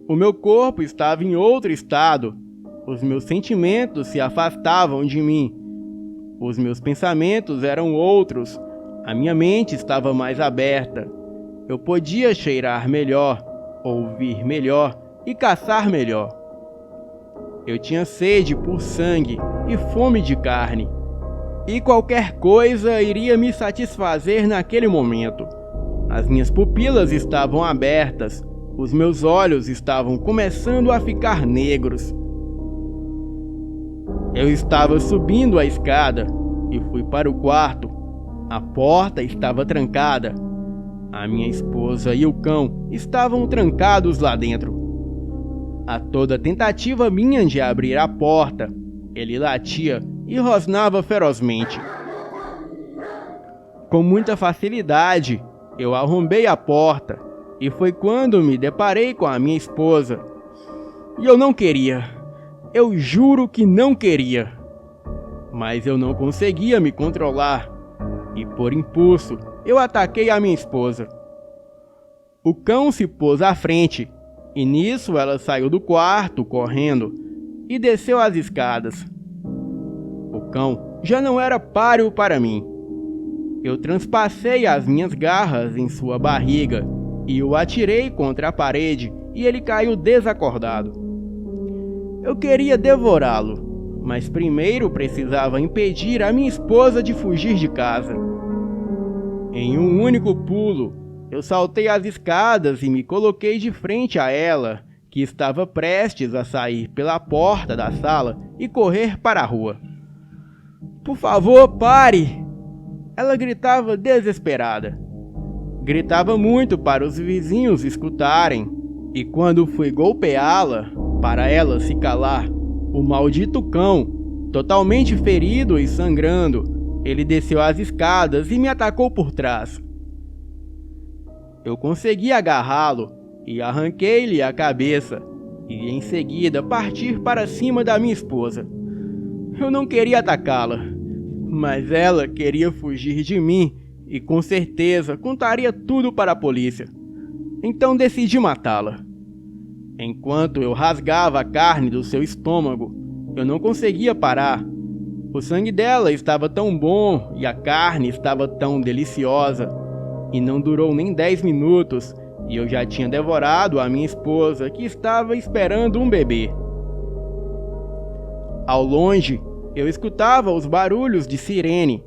O meu corpo estava em outro estado. Os meus sentimentos se afastavam de mim. Os meus pensamentos eram outros. A minha mente estava mais aberta. Eu podia cheirar melhor, ouvir melhor e caçar melhor. Eu tinha sede por sangue e fome de carne, e qualquer coisa iria me satisfazer naquele momento. As minhas pupilas estavam abertas, os meus olhos estavam começando a ficar negros. Eu estava subindo a escada e fui para o quarto. A porta estava trancada. A minha esposa e o cão estavam trancados lá dentro. A toda tentativa minha de abrir a porta, ele latia e rosnava ferozmente. Com muita facilidade, eu arrombei a porta e foi quando me deparei com a minha esposa. E eu não queria, eu juro que não queria. Mas eu não conseguia me controlar e, por impulso, eu ataquei a minha esposa. O cão se pôs à frente e nisso ela saiu do quarto correndo e desceu as escadas. O cão já não era páreo para mim. Eu transpassei as minhas garras em sua barriga e o atirei contra a parede e ele caiu desacordado. Eu queria devorá-lo, mas primeiro precisava impedir a minha esposa de fugir de casa. Em um único pulo, eu saltei as escadas e me coloquei de frente a ela, que estava prestes a sair pela porta da sala e correr para a rua. "Por favor, pare!" Ela gritava desesperada. Gritava muito para os vizinhos escutarem, e quando fui golpeá-la, para ela se calar, o maldito cão, totalmente ferido e sangrando, ele desceu as escadas e me atacou por trás. Eu consegui agarrá-lo e arranquei-lhe a cabeça, e em seguida partir para cima da minha esposa. Eu não queria atacá-la, mas ela queria fugir de mim e com certeza contaria tudo para a polícia. Então decidi matá-la. Enquanto eu rasgava a carne do seu estômago, eu não conseguia parar. O sangue dela estava tão bom e a carne estava tão deliciosa. E não durou nem 10 minutos e eu já tinha devorado a minha esposa, que estava esperando um bebê. Ao longe, eu escutava os barulhos de sirene.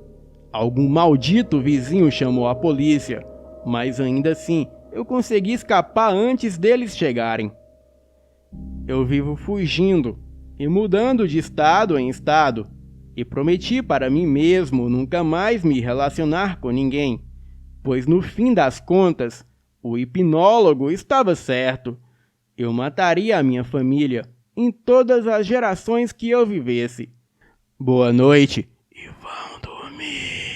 Algum maldito vizinho chamou a polícia, mas ainda assim eu consegui escapar antes deles chegarem. Eu vivo fugindo e mudando de estado em estado, e prometi para mim mesmo nunca mais me relacionar com ninguém, pois no fim das contas, o hipnólogo estava certo. Eu mataria a minha família em todas as gerações que eu vivesse. Boa noite e vão dormir.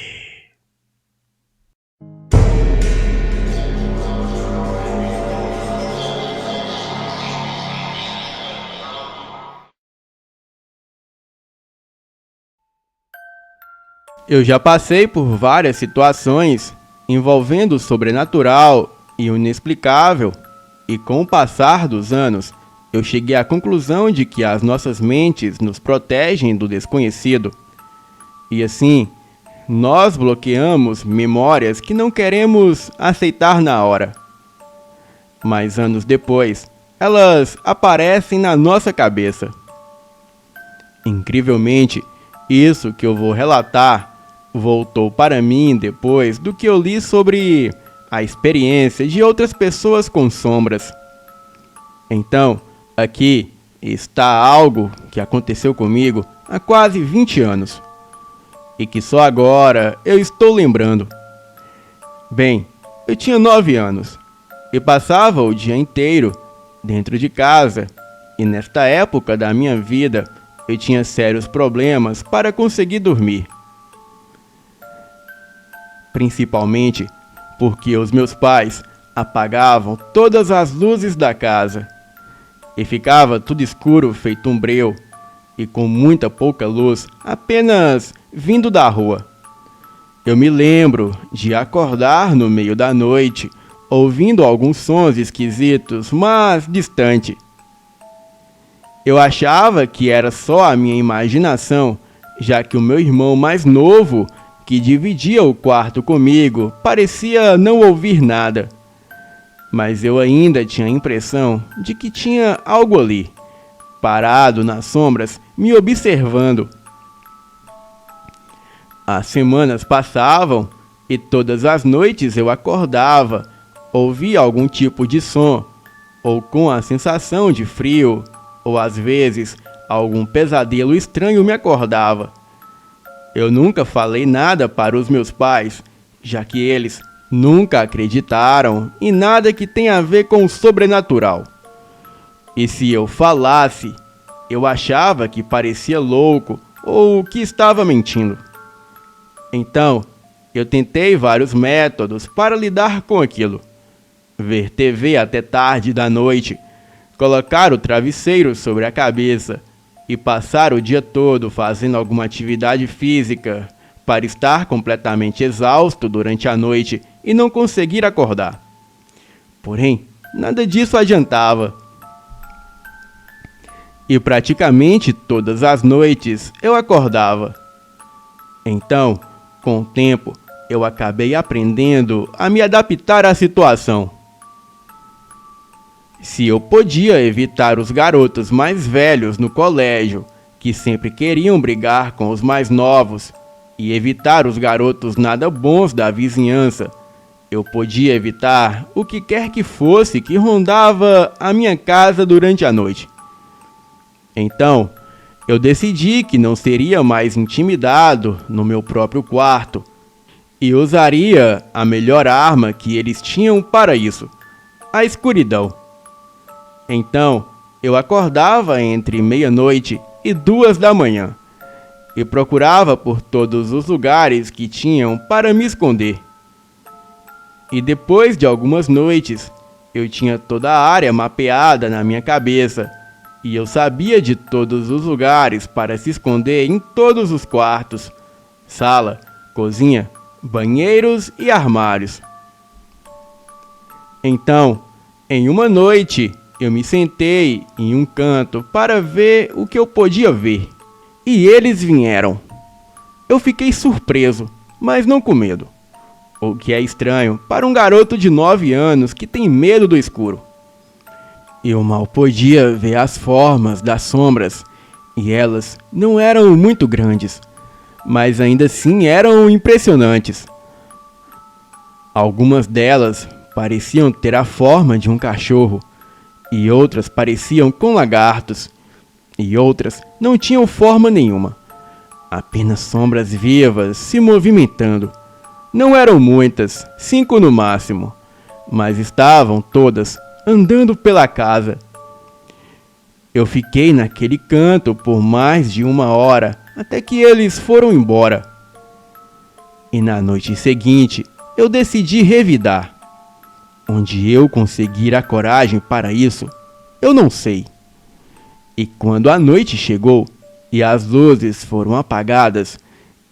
Eu já passei por várias situações envolvendo o sobrenatural e o inexplicável, e com o passar dos anos, eu cheguei à conclusão de que as nossas mentes nos protegem do desconhecido. E assim, nós bloqueamos memórias que não queremos aceitar na hora. Mas anos depois, elas aparecem na nossa cabeça. Incrivelmente, isso que eu vou relatar voltou para mim depois do que eu li sobre a experiência de outras pessoas com sombras. Então, aqui está algo que aconteceu comigo há quase 20 anos e que só agora eu estou lembrando. Bem, eu tinha 9 anos e passava o dia inteiro dentro de casa, e nesta época da minha vida eu tinha sérios problemas para conseguir dormir. Principalmente porque os meus pais apagavam todas as luzes da casa e ficava tudo escuro feito um breu e com muita pouca luz apenas vindo da rua. Eu me lembro de acordar no meio da noite ouvindo alguns sons esquisitos, mas distante. Eu achava que era só a minha imaginação, já que o meu irmão mais novo, que dividia o quarto comigo, parecia não ouvir nada. Mas eu ainda tinha a impressão de que tinha algo ali, parado nas sombras, me observando. As semanas passavam e todas as noites eu acordava, ouvia algum tipo de som, ou com a sensação de frio, ou às vezes algum pesadelo estranho me acordava. Eu nunca falei nada para os meus pais, já que eles nunca acreditaram em nada que tenha a ver com o sobrenatural. E se eu falasse, eu achava que parecia louco ou que estava mentindo. Então, eu tentei vários métodos para lidar com aquilo. Ver TV até tarde da noite, colocar o travesseiro sobre a cabeça e passar o dia todo fazendo alguma atividade física para estar completamente exausto durante a noite e não conseguir acordar. Porém, nada disso adiantava. E praticamente todas as noites eu acordava. Então, com o tempo, eu acabei aprendendo a me adaptar à situação. Se eu podia evitar os garotos mais velhos no colégio, que sempre queriam brigar com os mais novos, e evitar os garotos nada bons da vizinhança, eu podia evitar o que quer que fosse que rondava a minha casa durante a noite. Então, eu decidi que não seria mais intimidado no meu próprio quarto e usaria a melhor arma que eles tinham para isso, a escuridão. Então, eu acordava entre meia-noite e 2 da manhã e procurava por todos os lugares que tinham para me esconder. E depois de algumas noites, eu tinha toda a área mapeada na minha cabeça e eu sabia de todos os lugares para se esconder em todos os quartos, sala, cozinha, banheiros e armários. Então, em uma noite, eu me sentei em um canto para ver o que eu podia ver. E eles vieram. Eu fiquei surpreso, mas não com medo. O que é estranho para um garoto de 9 anos que tem medo do escuro. Eu mal podia ver as formas das sombras, e elas não eram muito grandes, mas ainda assim eram impressionantes. Algumas delas pareciam ter a forma de um cachorro, e outras pareciam com lagartos, e outras não tinham forma nenhuma. Apenas sombras vivas se movimentando. Não eram muitas, 5 no máximo, mas estavam todas andando pela casa. Eu fiquei naquele canto por mais de 1 hora, até que eles foram embora. E na noite seguinte, eu decidi revidar. Onde eu conseguir a coragem para isso, eu não sei. E quando a noite chegou e as luzes foram apagadas,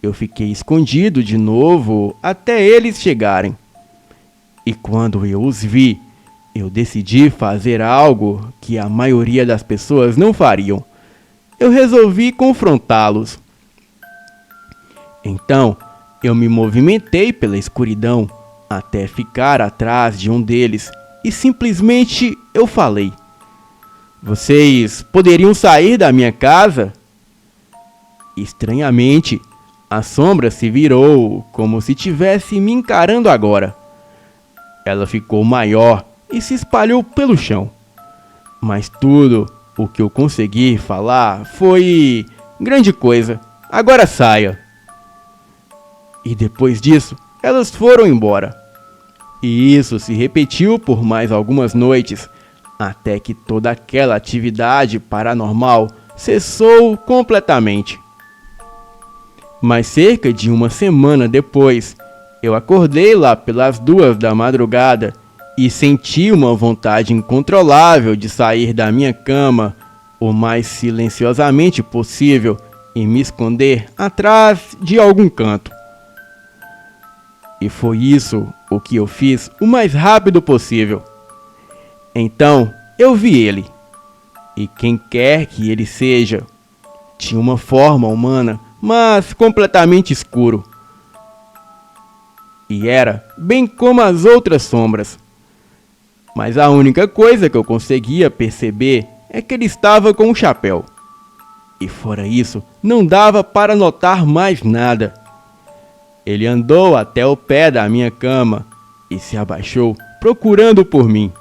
eu fiquei escondido de novo até eles chegarem. E quando eu os vi, eu decidi fazer algo que a maioria das pessoas não fariam. Eu resolvi confrontá-los. Então, eu me movimentei pela escuridão até ficar atrás de um deles e simplesmente eu falei: "Vocês poderiam sair da minha casa?" Estranhamente, a sombra se virou como se estivesse me encarando agora. Ela ficou maior e se espalhou pelo chão. Mas tudo o que eu consegui falar foi: "Grande coisa, agora saia." E depois disso, elas foram embora. E isso se repetiu por mais algumas noites, até que toda aquela atividade paranormal cessou completamente. Mas cerca de 1 semana depois, eu acordei lá pelas 2 da madrugada e senti uma vontade incontrolável de sair da minha cama o mais silenciosamente possível e me esconder atrás de algum canto. E foi isso o que eu fiz o mais rápido possível. Então eu vi ele, e quem quer que ele seja, tinha uma forma humana, mas completamente escuro. E era bem como as outras sombras. Mas a única coisa que eu conseguia perceber é que ele estava com um chapéu. E fora isso, não dava para notar mais nada. Ele andou até o pé da minha cama e se abaixou, procurando por mim.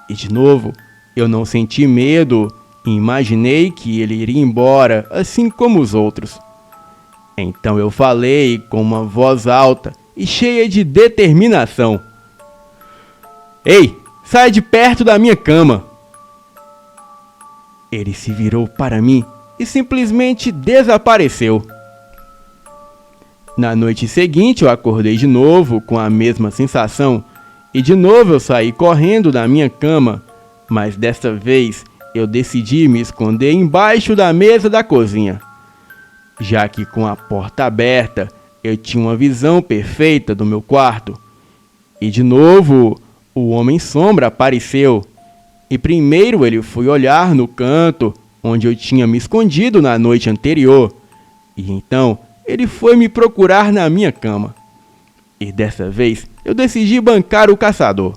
E de novo, eu não senti medo e imaginei que ele iria embora, assim como os outros. Então eu falei com uma voz alta e cheia de determinação. Ei, sai de perto da minha cama! Ele se virou para mim e simplesmente desapareceu. Na noite seguinte eu acordei de novo com a mesma sensação e de novo eu saí correndo da minha cama, mas desta vez eu decidi me esconder embaixo da mesa da cozinha, já que com a porta aberta eu tinha uma visão perfeita do meu quarto. E de novo o Homem-Sombra apareceu, e primeiro ele foi olhar no canto onde eu tinha me escondido na noite anterior, e então ele foi me procurar na minha cama. E dessa vez eu decidi bancar o caçador.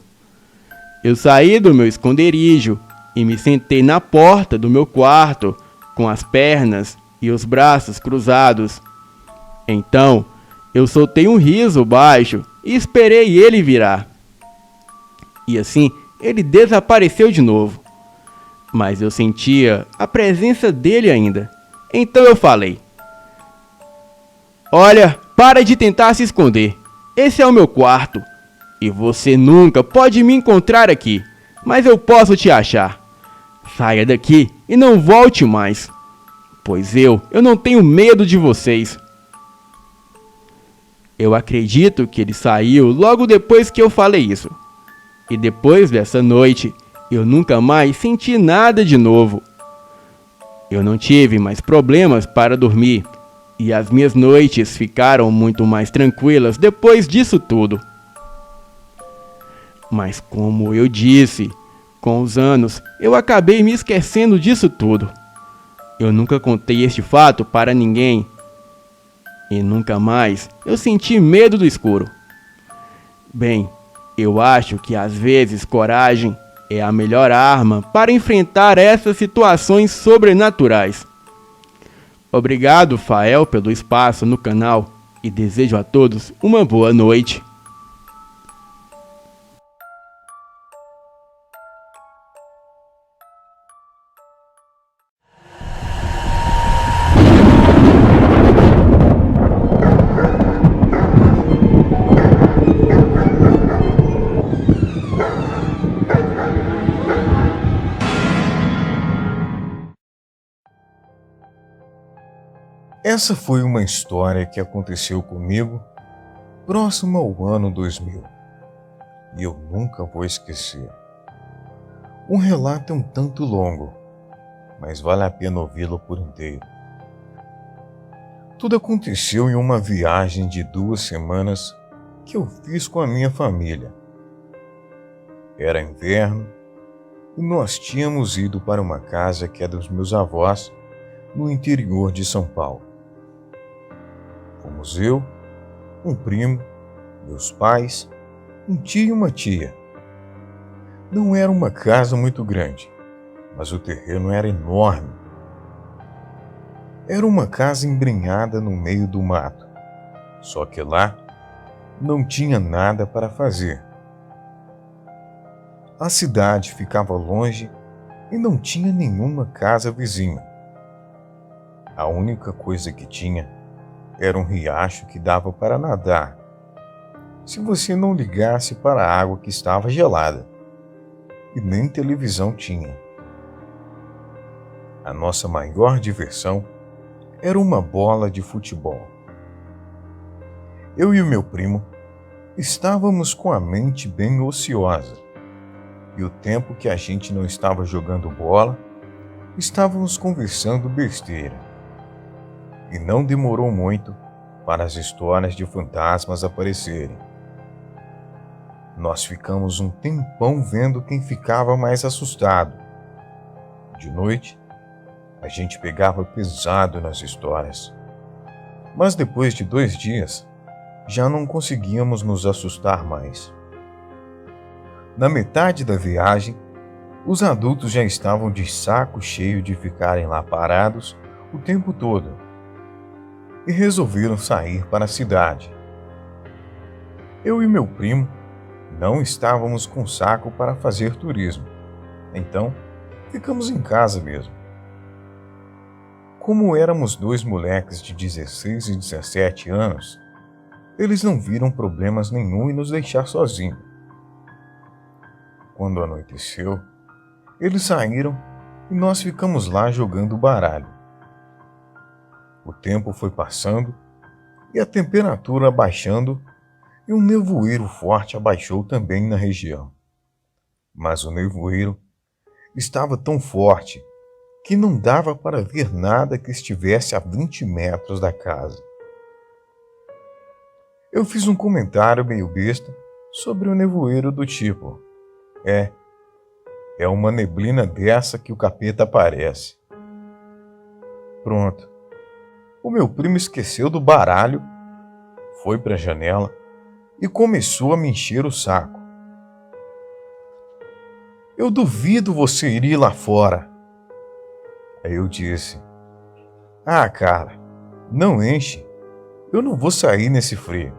Eu saí do meu esconderijo e me sentei na porta do meu quarto, com as pernas e os braços cruzados. Então eu soltei um riso baixo e esperei ele virar. E assim ele desapareceu de novo. Mas eu sentia a presença dele ainda. Então eu falei: olha, para de tentar se esconder. Esse é o meu quarto. E você nunca pode me encontrar aqui. Mas eu posso te achar. Saia daqui e não volte mais. Pois eu não tenho medo de vocês. Eu acredito que ele saiu logo depois que eu falei isso. E depois dessa noite, eu nunca mais senti nada de novo. Eu não tive mais problemas para dormir. E as minhas noites ficaram muito mais tranquilas depois disso tudo. Mas como eu disse, com os anos eu acabei me esquecendo disso tudo. Eu nunca contei este fato para ninguém. E nunca mais eu senti medo do escuro. Bem, eu acho que às vezes coragem é a melhor arma para enfrentar essas situações sobrenaturais. Obrigado, Fael, pelo espaço no canal e desejo a todos uma boa noite. Essa foi uma história que aconteceu comigo próximo ao ano 2000 e eu nunca vou esquecer. Um relato um tanto longo, mas vale a pena ouvi-lo por inteiro. Tudo aconteceu em uma viagem de 2 semanas que eu fiz com a minha família. Era inverno e nós tínhamos ido para uma casa que é dos meus avós no interior de São Paulo. Fomos eu, um primo, meus pais, um tio e uma tia. Não era uma casa muito grande, mas o terreno era enorme. Era uma casa embrenhada no meio do mato, só que lá não tinha nada para fazer. A cidade ficava longe e não tinha nenhuma casa vizinha. A única coisa que tinha era um riacho que dava para nadar, se você não ligasse para a água que estava gelada, e nem televisão tinha. A nossa maior diversão era uma bola de futebol. Eu e o meu primo estávamos com a mente bem ociosa, e o tempo que a gente não estava jogando bola, estávamos conversando besteira. E não demorou muito para as histórias de fantasmas aparecerem. Nós ficamos um tempão vendo quem ficava mais assustado. De noite, a gente pegava pesado nas histórias. Mas depois de 2 dias, já não conseguíamos nos assustar mais. Na metade da viagem, os adultos já estavam de saco cheio de ficarem lá parados o tempo todo e resolveram sair para a cidade. Eu e meu primo não estávamos com saco para fazer turismo, então ficamos em casa mesmo. Como éramos 2 moleques de 16 e 17 anos, eles não viram problemas nenhum em nos deixar sozinhos. Quando anoiteceu, eles saíram e nós ficamos lá jogando baralho. O tempo foi passando e a temperatura abaixando e um nevoeiro forte abaixou também na região. Mas o nevoeiro estava tão forte que não dava para ver nada que estivesse a 20 metros da casa. Eu fiz um comentário meio besta sobre o nevoeiro do tipo: é uma neblina dessa que o capeta aparece. Pronto. O meu primo esqueceu do baralho, foi para a janela e começou a me encher o saco. Eu duvido você ir lá fora. Aí eu disse: ah, cara, não enche. Eu não vou sair nesse frio.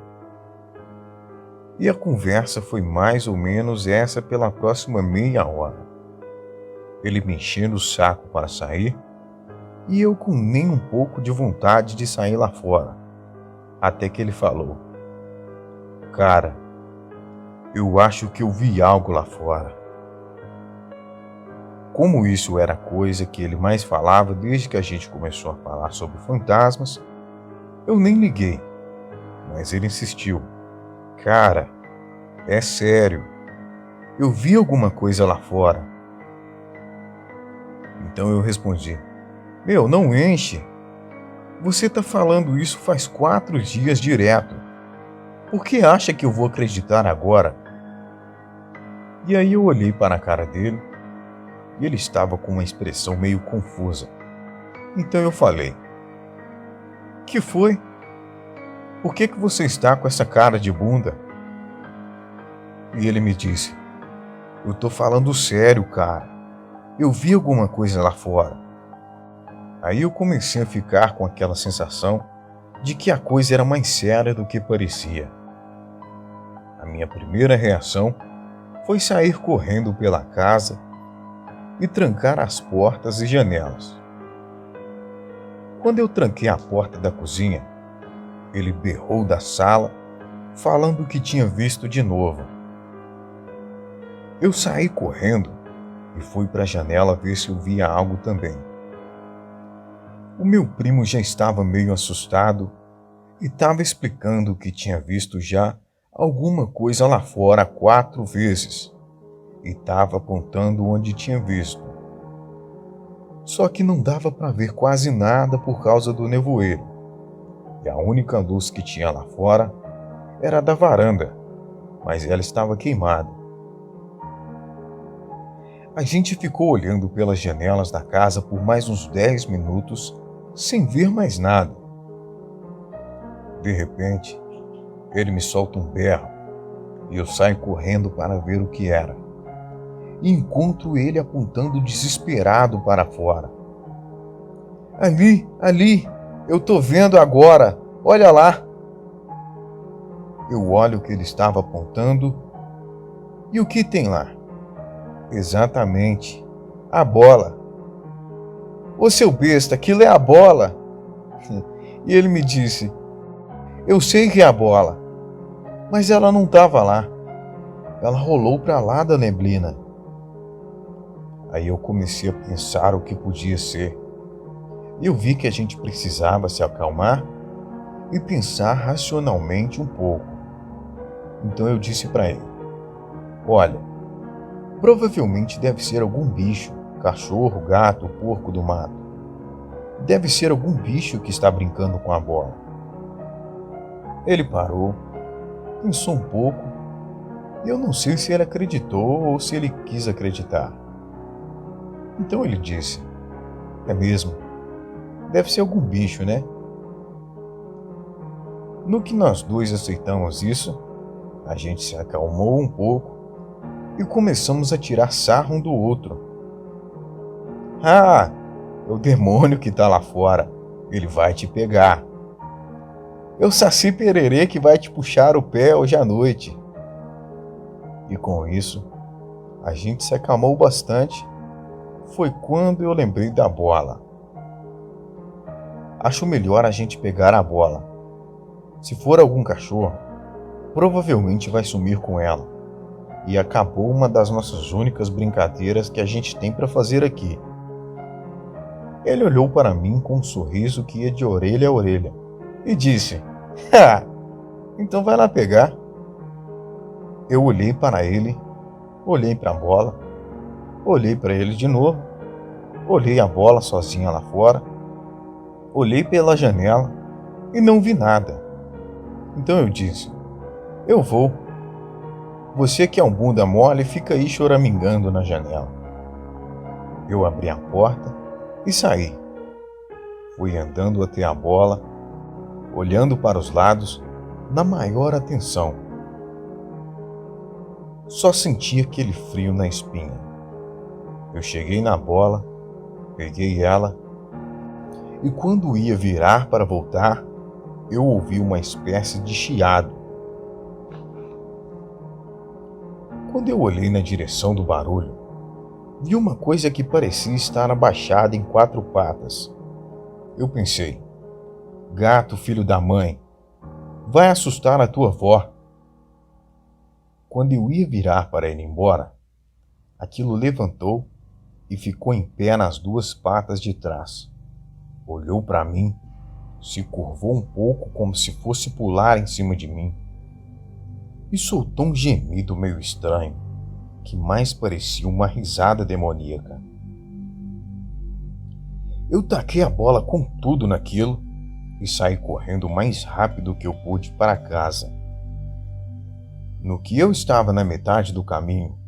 E a conversa foi mais ou menos essa pela próxima meia hora. Ele me enchendo o saco para sair e eu com nem um pouco de vontade de sair lá fora. Até que ele falou: cara, eu acho que eu vi algo lá fora. Como isso era a coisa que ele mais falava desde que a gente começou a falar sobre fantasmas, eu nem liguei. Mas ele insistiu: cara, é sério, eu vi alguma coisa lá fora. Então eu respondi: meu, não enche. Você tá falando isso faz 4 dias direto. Por que acha que eu vou acreditar agora? E aí eu olhei para a cara dele e ele estava com uma expressão meio confusa. Então eu falei: que foi? Por que você está com essa cara de bunda? E ele me disse: eu tô falando sério, cara. Eu vi alguma coisa lá fora. Aí eu comecei a ficar com aquela sensação de que a coisa era mais séria do que parecia. A minha primeira reação foi sair correndo pela casa e trancar as portas e janelas. Quando eu tranquei a porta da cozinha, ele berrou da sala, falando que tinha visto de novo. Eu saí correndo e fui para a janela ver se eu via algo também. O meu primo já estava meio assustado e estava explicando que tinha visto já alguma coisa lá fora 4 vezes e estava apontando onde tinha visto. Só que não dava para ver quase nada por causa do nevoeiro, e a única luz que tinha lá fora era a da varanda, mas ela estava queimada. A gente ficou olhando pelas janelas da casa por mais uns 10 minutos sem ver mais nada. De repente, ele me solta um berro e eu saio correndo para ver o que era. E encontro ele apontando desesperado para fora. Ali, eu tô vendo agora, olha lá. Eu olho o que ele estava apontando e o que tem lá? Exatamente, a bola. Ô seu besta, aquilo é a bola. E ele me disse: eu sei que é a bola, mas ela não estava lá. Ela rolou para lá da neblina. Aí eu comecei a pensar o que podia ser. Eu vi que a gente precisava se acalmar e pensar racionalmente um pouco. Então eu disse para ele: olha, provavelmente deve ser algum bicho, cachorro, gato, porco do mato. Deve ser algum bicho que está brincando com a bola. Ele parou, pensou um pouco, e eu não sei se ele acreditou ou se ele quis acreditar. Então ele disse: é mesmo, deve ser algum bicho, né? No que nós dois aceitamos isso, a gente se acalmou um pouco e começamos a tirar sarro um do outro. Ah, é o demônio que tá lá fora, ele vai te pegar. É o Saci Pererê que vai te puxar o pé hoje à noite. E com isso, a gente se acalmou bastante. Foi quando eu lembrei da bola. Acho melhor a gente pegar a bola. Se for algum cachorro, provavelmente vai sumir com ela. E acabou uma das nossas únicas brincadeiras que a gente tem para fazer aqui. Ele olhou para mim com um sorriso que ia de orelha a orelha e disse: então vai lá pegar. Eu olhei para ele, olhei para a bola, olhei para ele de novo, olhei a bola sozinha lá fora, olhei pela janela e não vi nada. Então eu disse: eu vou. Você que é um bunda mole fica aí choramingando na janela. Eu abri a porta e saí. Fui andando até a bola, olhando para os lados na maior atenção. Só senti aquele frio na espinha. Eu cheguei na bola, peguei ela, e quando ia virar para voltar, eu ouvi uma espécie de chiado. Quando eu olhei na direção do barulho, vi uma coisa que parecia estar abaixada em 4 patas. Eu pensei: gato, filho da mãe, vai assustar a tua avó. Quando eu ia virar para ir embora, aquilo levantou e ficou em pé nas 2 patas de trás. Olhou para mim, se curvou um pouco como se fosse pular em cima de mim e soltou um gemido meio estranho, que mais parecia uma risada demoníaca. Eu taquei a bola com tudo naquilo e saí correndo o mais rápido que eu pude para casa. No que eu estava na metade do caminho,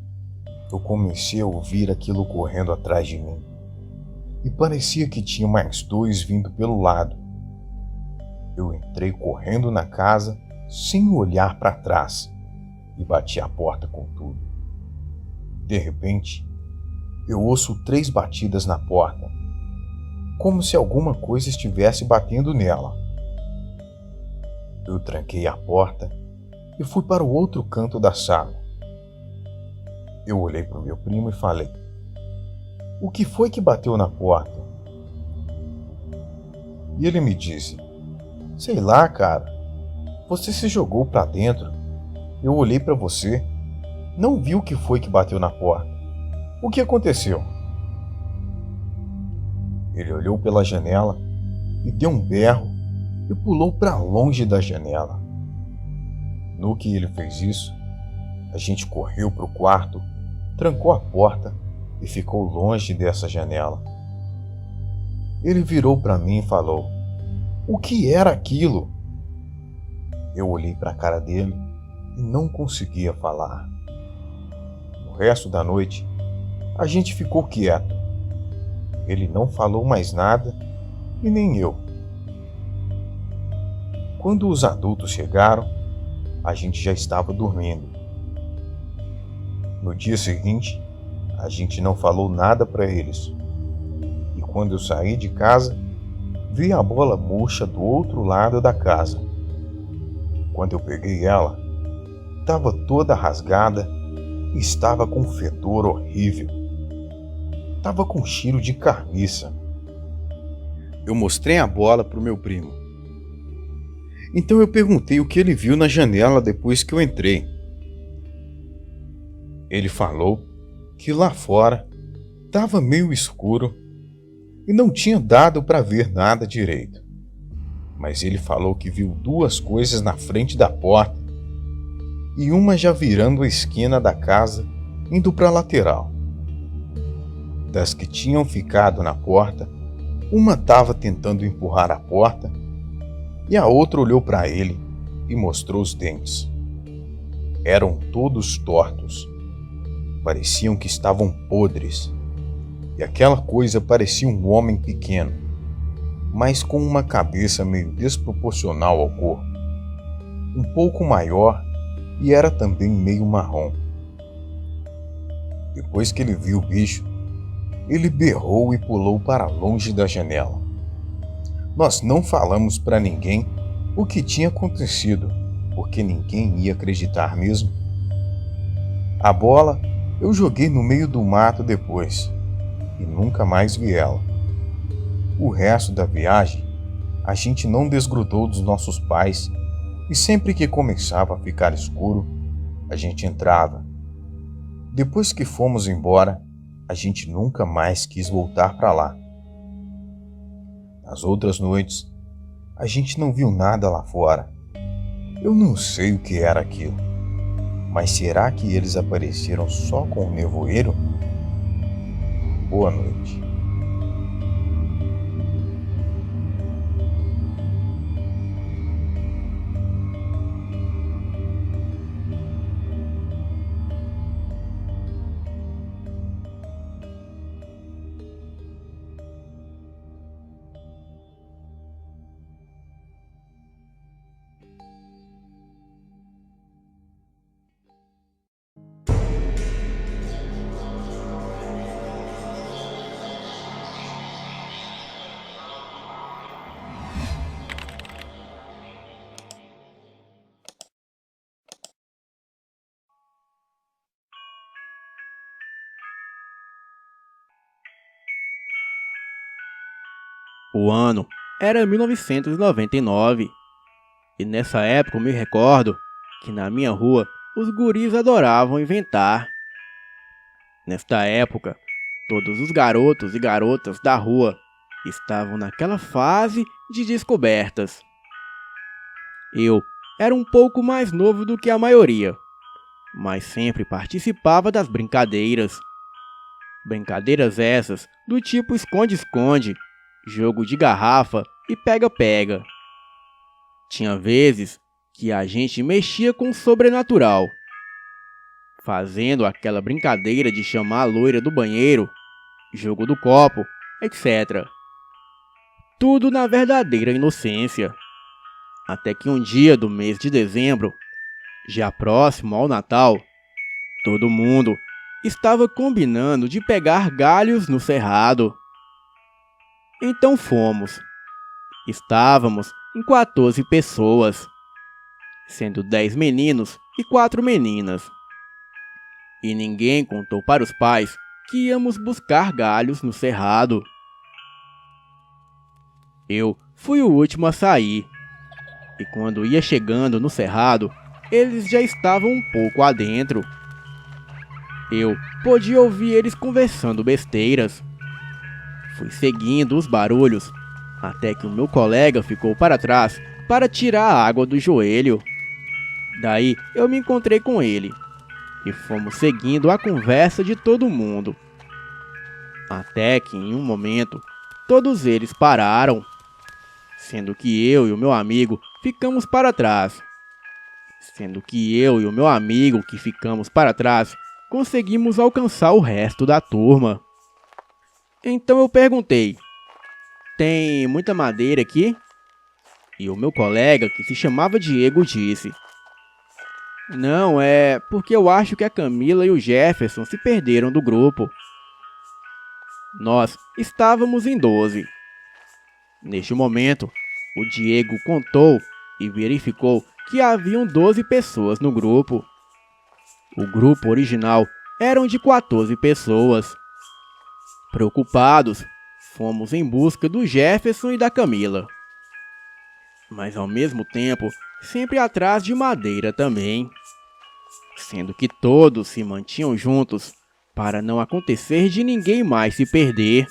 eu comecei a ouvir aquilo correndo atrás de mim. E parecia que tinha mais 2 vindo pelo lado. Eu entrei correndo na casa sem olhar para trás e bati a porta com tudo. De repente, eu ouço 3 batidas na porta, como se alguma coisa estivesse batendo nela. Eu tranquei a porta e fui para o outro canto da sala. Eu olhei para o meu primo e falei: o que foi que bateu na porta? E ele me disse: sei lá, cara, você se jogou para dentro. Eu olhei para você, não vi o que foi que bateu na porta. O que aconteceu? Ele olhou pela janela e deu um berro e pulou para longe da janela. No que ele fez isso, a gente correu para o quarto, trancou a porta e ficou longe dessa janela. Ele virou para mim e falou: o que era aquilo? Eu olhei para a cara dele e não conseguia falar. No resto da noite, a gente ficou quieto. Ele não falou mais nada e nem eu. Quando os adultos chegaram, a gente já estava dormindo. No dia seguinte, a gente não falou nada para eles. E quando eu saí de casa, vi a bola murcha do outro lado da casa. Quando eu peguei ela, estava toda rasgada e estava com um fedor horrível. Estava com cheiro de carniça. Eu mostrei a bola para o meu primo. Então eu perguntei o que ele viu na janela depois que eu entrei. Ele falou que lá fora estava meio escuro e não tinha dado para ver nada direito. Mas ele falou que viu 2 coisas na frente da porta e uma já virando a esquina da casa, indo para a lateral. Das que tinham ficado na porta, uma estava tentando empurrar a porta e a outra olhou para ele e mostrou os dentes. Eram todos tortos. Pareciam que estavam podres. E aquela coisa parecia um homem pequeno, mas com uma cabeça meio desproporcional ao corpo. Um pouco maior e era também meio marrom. Depois que ele viu o bicho, ele berrou e pulou para longe da janela. Nós não falamos para ninguém o que tinha acontecido, porque ninguém ia acreditar mesmo. A bola eu joguei no meio do mato depois e nunca mais vi ela. O resto da viagem, a gente não desgrudou dos nossos pais e sempre que começava a ficar escuro, a gente entrava. Depois que fomos embora, a gente nunca mais quis voltar para lá. Nas outras noites, a gente não viu nada lá fora. Eu não sei o que era aquilo, mas será que eles apareceram só com o nevoeiro? Boa noite. O ano era 1999 e nessa época eu me recordo que na minha rua os guris adoravam inventar. Nesta época, todos os garotos e garotas da rua estavam naquela fase de descobertas. Eu era um pouco mais novo do que a maioria, mas sempre participava das brincadeiras. Brincadeiras essas do tipo esconde-esconde, jogo de garrafa e pega-pega. Tinha vezes que a gente mexia com o sobrenatural, fazendo aquela brincadeira de chamar a loira do banheiro, jogo do copo, etc. Tudo na verdadeira inocência. Até que um dia do mês de dezembro, já próximo ao Natal, todo mundo estava combinando de pegar galhos no cerrado. Então fomos. Estávamos em 14 pessoas, sendo 10 meninos e 4 meninas. E ninguém contou para os pais que íamos buscar galhos no cerrado. Eu fui o último a sair, e quando ia chegando no cerrado, eles já estavam um pouco adentro. Eu podia ouvir eles conversando besteiras. Fui seguindo os barulhos, até que o meu colega ficou para trás para tirar a água do joelho. Daí eu me encontrei com ele, e fomos seguindo a conversa de todo mundo. Até que em um momento, todos eles pararam, sendo que eu e o meu amigo ficamos para trás. Conseguimos alcançar o resto da turma. Então eu perguntei: tem muita madeira aqui? E o meu colega, que se chamava Diego, disse: não, é porque eu acho que a Camila e o Jefferson se perderam do grupo. Nós estávamos em 12. Neste momento, o Diego contou e verificou que haviam 12 pessoas no grupo. O grupo original eram de 14 pessoas. Preocupados, fomos em busca do Jefferson e da Camila. Mas ao mesmo tempo, sempre atrás de madeira também. Sendo que todos se mantinham juntos para não acontecer de ninguém mais se perder.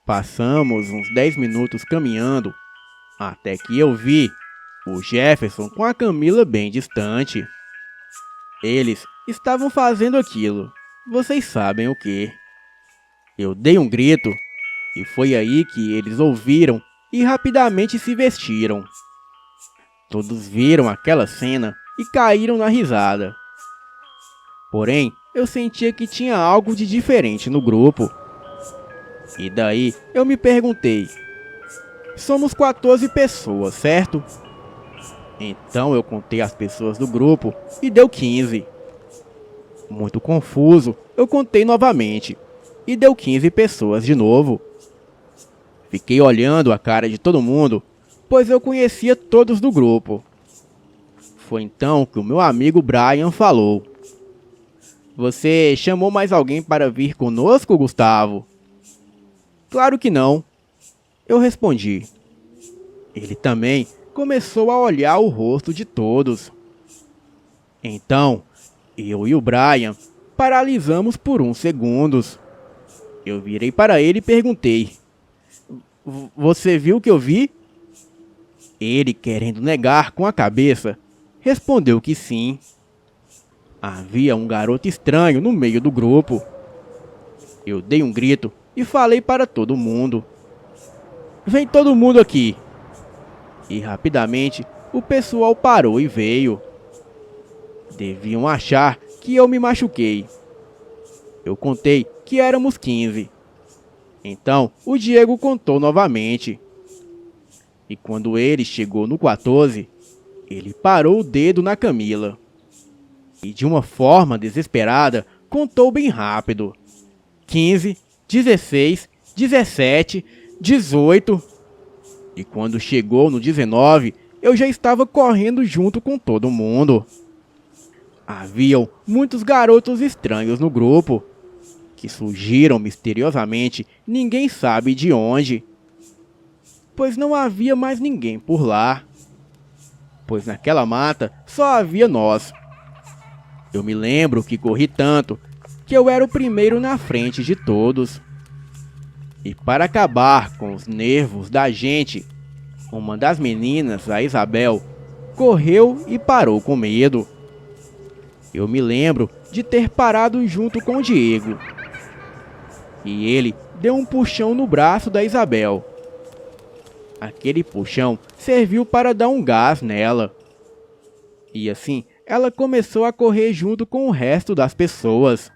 Passamos uns 10 minutos caminhando, até que eu vi o Jefferson com a Camila bem distante. Eles estavam fazendo aquilo, vocês sabem o que. Eu dei um grito, e foi aí que eles ouviram e rapidamente se vestiram. Todos viram aquela cena e caíram na risada. Porém, eu sentia que tinha algo de diferente no grupo. E daí eu me perguntei: somos 14 pessoas, certo? Então eu contei as pessoas do grupo e deu 15. Muito confuso, eu contei novamente e deu 15 pessoas de novo. Fiquei olhando a cara de todo mundo, pois eu conhecia todos do grupo. Foi então que o meu amigo Brian falou: você chamou mais alguém para vir conosco, Gustavo? Claro que não, eu respondi. Ele também começou a olhar o rosto de todos. Então, eu e o Brian paralisamos por uns segundos. Eu virei para ele e perguntei: Você viu o que eu vi? Ele, querendo negar com a cabeça, respondeu que sim. Havia um garoto estranho no meio do grupo. Eu dei um grito e falei para todo mundo: Vem todo mundo aqui! E rapidamente o pessoal parou e veio. Deviam achar que eu me machuquei. Eu contei que éramos 15. Então o Diego contou novamente. E quando ele chegou no 14, ele parou o dedo na Camila. E de uma forma desesperada, contou bem rápido: 15, 16, 17, 18. E quando chegou no 19, eu já estava correndo junto com todo mundo. Haviam muitos garotos estranhos no grupo, que surgiram misteriosamente, ninguém sabe de onde. Pois não havia mais ninguém por lá. Pois naquela mata só havia nós. Eu me lembro que corri tanto que eu era o primeiro na frente de todos. E para acabar com os nervos da gente, uma das meninas, a Isabel, correu e parou com medo. Eu me lembro de ter parado junto com o Diego. E ele deu um puxão no braço da Isabel. Aquele puxão serviu para dar um gás nela. E assim, ela começou a correr junto com o resto das pessoas.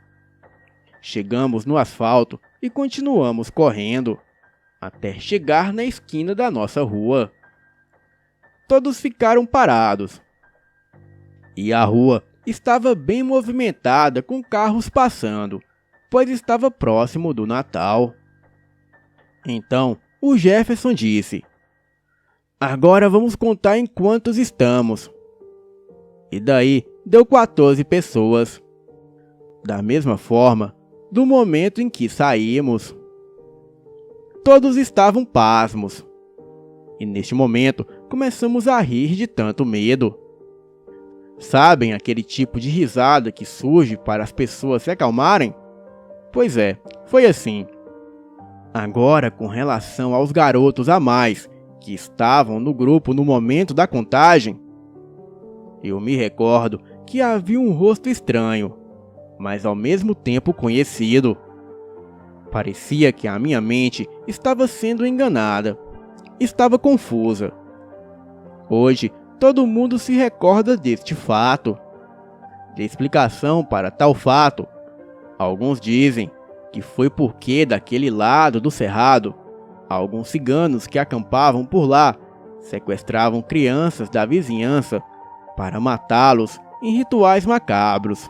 Chegamos no asfalto e continuamos correndo, até chegar na esquina da nossa rua. Todos ficaram parados. E a rua estava bem movimentada com carros passando, pois estava próximo do Natal. Então, o Jefferson disse: Agora vamos contar em quantos estamos. E daí deu 14 pessoas. Da mesma forma, do momento em que saímos. Todos estavam pasmos. E neste momento começamos a rir de tanto medo. Sabem aquele tipo de risada que surge para as pessoas se acalmarem? Pois é, foi assim. Agora, com relação aos garotos a mais que estavam no grupo no momento da contagem, eu me recordo que havia um rosto estranho, mas ao mesmo tempo conhecido. Parecia que a minha mente estava sendo enganada, estava confusa. Hoje, todo mundo se recorda deste fato. De explicação para tal fato, alguns dizem que foi porque daquele lado do cerrado, alguns ciganos que acampavam por lá sequestravam crianças da vizinhança para matá-los em rituais macabros.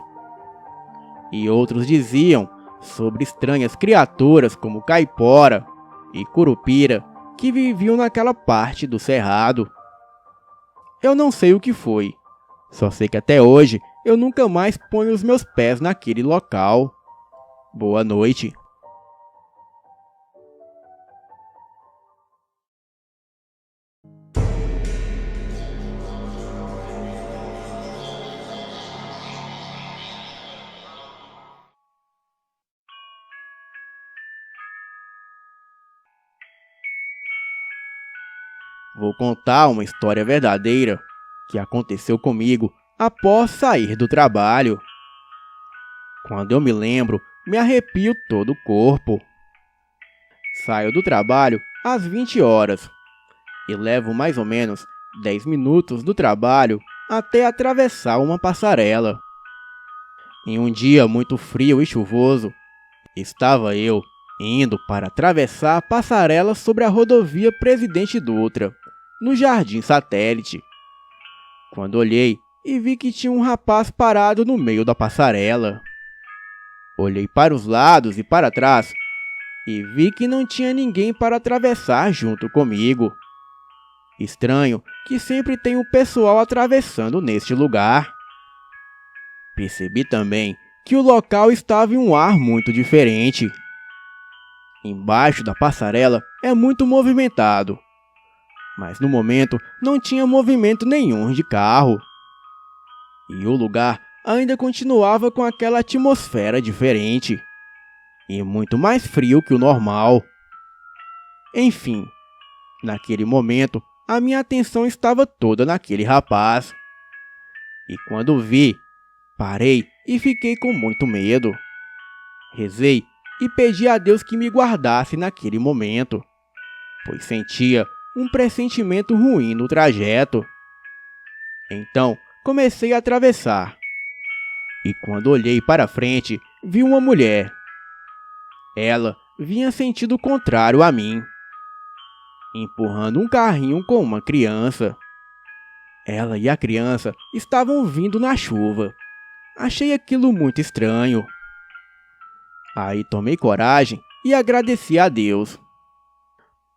E outros diziam sobre estranhas criaturas como caipora e curupira que viviam naquela parte do cerrado. Eu não sei o que foi, só sei que até hoje eu nunca mais ponho os meus pés naquele local. Boa noite. Vou contar uma história verdadeira que aconteceu comigo após sair do trabalho. Quando eu me lembro, me arrepio todo o corpo. Saio do trabalho às 20 horas e levo mais ou menos 10 minutos do trabalho até atravessar uma passarela. Em um dia muito frio e chuvoso, estava eu indo para atravessar a passarela sobre a rodovia Presidente Dutra, no Jardim Satélite, quando olhei e vi que tinha um rapaz parado no meio da passarela. Olhei para os lados e para trás e vi que não tinha ninguém para atravessar junto comigo. Estranho que sempre tem um pessoal atravessando neste lugar. Percebi também que o local estava em um ar muito diferente. Embaixo da passarela é muito movimentado, mas no momento não tinha movimento nenhum de carro. E o lugar ainda continuava com aquela atmosfera diferente e muito mais frio que o normal. Enfim, naquele momento, a minha atenção estava toda naquele rapaz. E quando vi, parei e fiquei com muito medo. Rezei e pedi a Deus que me guardasse naquele momento, pois sentia um pressentimento ruim no trajeto. Então, comecei a atravessar. E quando olhei para frente, vi uma mulher. Ela vinha sentido contrário a mim, empurrando um carrinho com uma criança. Ela e a criança estavam vindo na chuva. Achei aquilo muito estranho. Aí tomei coragem e agradeci a Deus,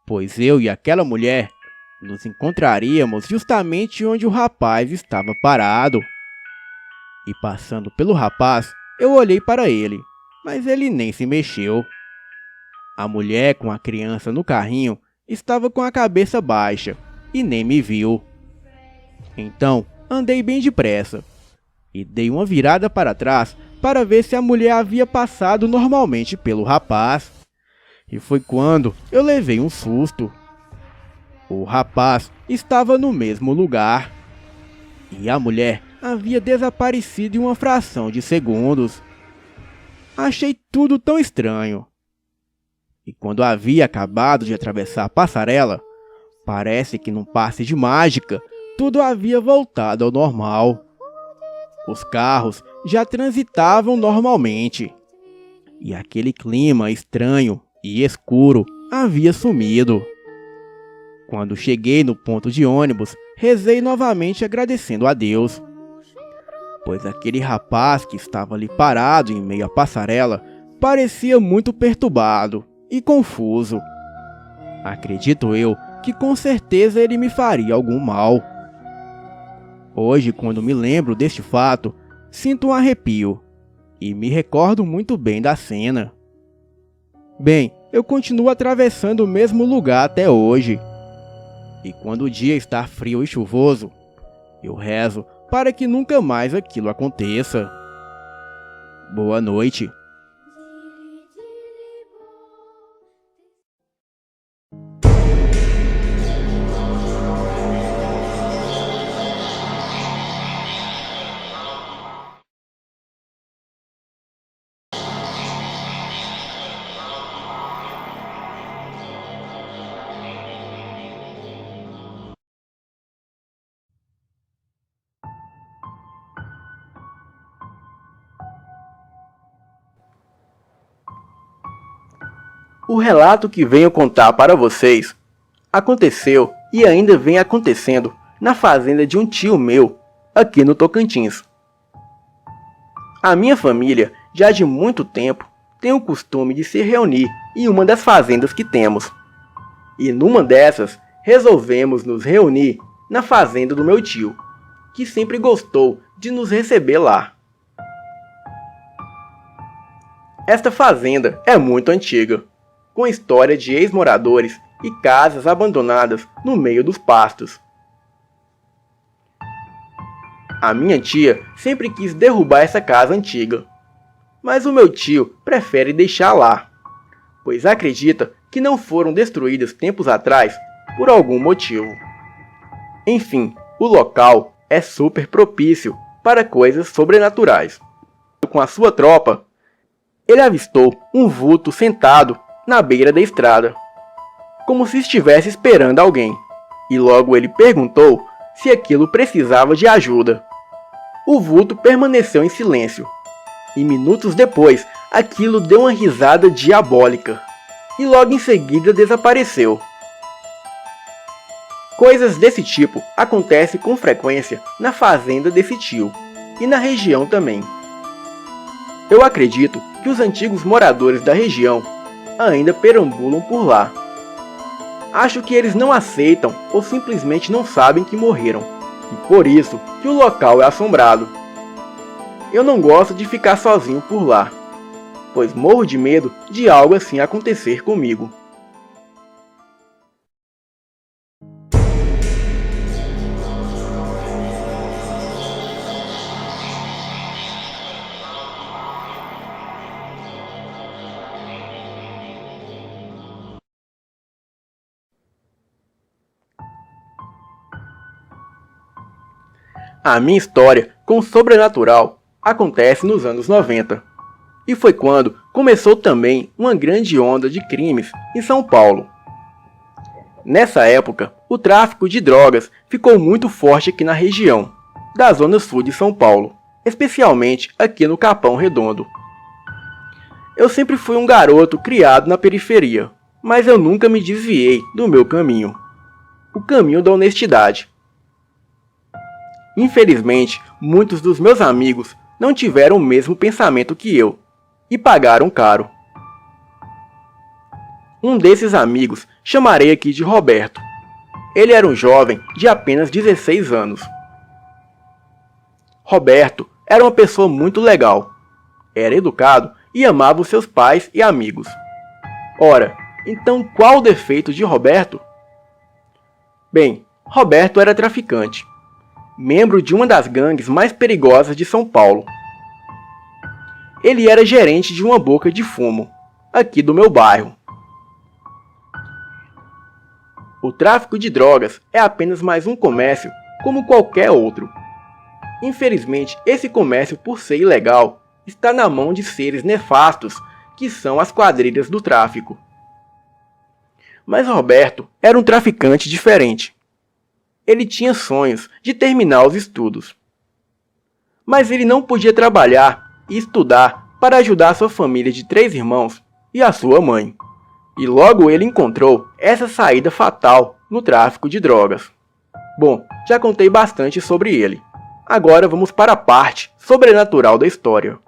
pois eu e aquela mulher nos encontraríamos justamente onde o rapaz estava parado. E passando pelo rapaz, eu olhei para ele, mas ele nem se mexeu. A mulher com a criança no carrinho estava com a cabeça baixa e nem me viu. Então, andei bem depressa e dei uma virada para trás para ver se a mulher havia passado normalmente pelo rapaz. E foi quando eu levei um susto. O rapaz estava no mesmo lugar e a mulher havia desaparecido em uma fração de segundos. Achei tudo tão estranho. E quando havia acabado de atravessar a passarela, parece que num passe de mágica, tudo havia voltado ao normal. Os carros já transitavam normalmente, e aquele clima estranho e escuro havia sumido. Quando cheguei no ponto de ônibus, rezei novamente agradecendo a Deus, pois aquele rapaz que estava ali parado em meio à passarela parecia muito perturbado e confuso. Acredito eu que com certeza ele me faria algum mal. Hoje, quando me lembro deste fato, sinto um arrepio e me recordo muito bem da cena. Bem, eu continuo atravessando o mesmo lugar até hoje. E quando o dia está frio e chuvoso, eu rezo para que nunca mais aquilo aconteça. Boa noite. O relato que venho contar para vocês aconteceu e ainda vem acontecendo na fazenda de um tio meu, aqui no Tocantins. A minha família, já de muito tempo, tem o costume de se reunir em uma das fazendas que temos. E numa dessas, resolvemos nos reunir na fazenda do meu tio, que sempre gostou de nos receber lá. Esta fazenda é muito antiga, com história de ex-moradores e casas abandonadas no meio dos pastos. A minha tia sempre quis derrubar essa casa antiga, mas o meu tio prefere deixar lá, pois acredita que não foram destruídas tempos atrás por algum motivo. Enfim, o local é super propício para coisas sobrenaturais. Com a sua tropa, ele avistou um vulto sentado na beira da estrada, como se estivesse esperando alguém, e logo ele perguntou se aquilo precisava de ajuda. O vulto permaneceu em silêncio, e minutos depois aquilo deu uma risada diabólica, e logo em seguida desapareceu. Coisas desse tipo acontecem com frequência na fazenda desse tio, e na região também. Eu acredito que os antigos moradores da região ainda perambulam por lá. Acho que eles não aceitam ou simplesmente não sabem que morreram, e por isso que o local é assombrado. Eu não gosto de ficar sozinho por lá, pois morro de medo de algo assim acontecer comigo. A minha história com o sobrenatural acontece nos anos 90. E foi quando começou também uma grande onda de crimes em São Paulo. Nessa época, o tráfico de drogas ficou muito forte aqui na região da zona sul de São Paulo, especialmente aqui no Capão Redondo. Eu sempre fui um garoto criado na periferia, mas eu nunca me desviei do meu caminho, o caminho da honestidade. Infelizmente, muitos dos meus amigos não tiveram o mesmo pensamento que eu e pagaram caro. Um desses amigos chamarei aqui de Roberto. Ele era um jovem de apenas 16 anos. Roberto era uma pessoa muito legal. Era educado e amava os seus pais e amigos. Ora, então qual o defeito de Roberto? Bem, Roberto era traficante, membro de uma das gangues mais perigosas de São Paulo. Ele era gerente de uma boca de fumo, aqui do meu bairro. O tráfico de drogas é apenas mais um comércio como qualquer outro. Infelizmente, esse comércio, por ser ilegal, está na mão de seres nefastos, que são as quadrilhas do tráfico. Mas Roberto era um traficante diferente. Ele tinha sonhos de terminar os estudos. Mas ele não podia trabalhar e estudar para ajudar sua família de 3 irmãos e a sua mãe. E logo ele encontrou essa saída fatal no tráfico de drogas. Bom, já contei bastante sobre ele. Agora vamos para a parte sobrenatural da história.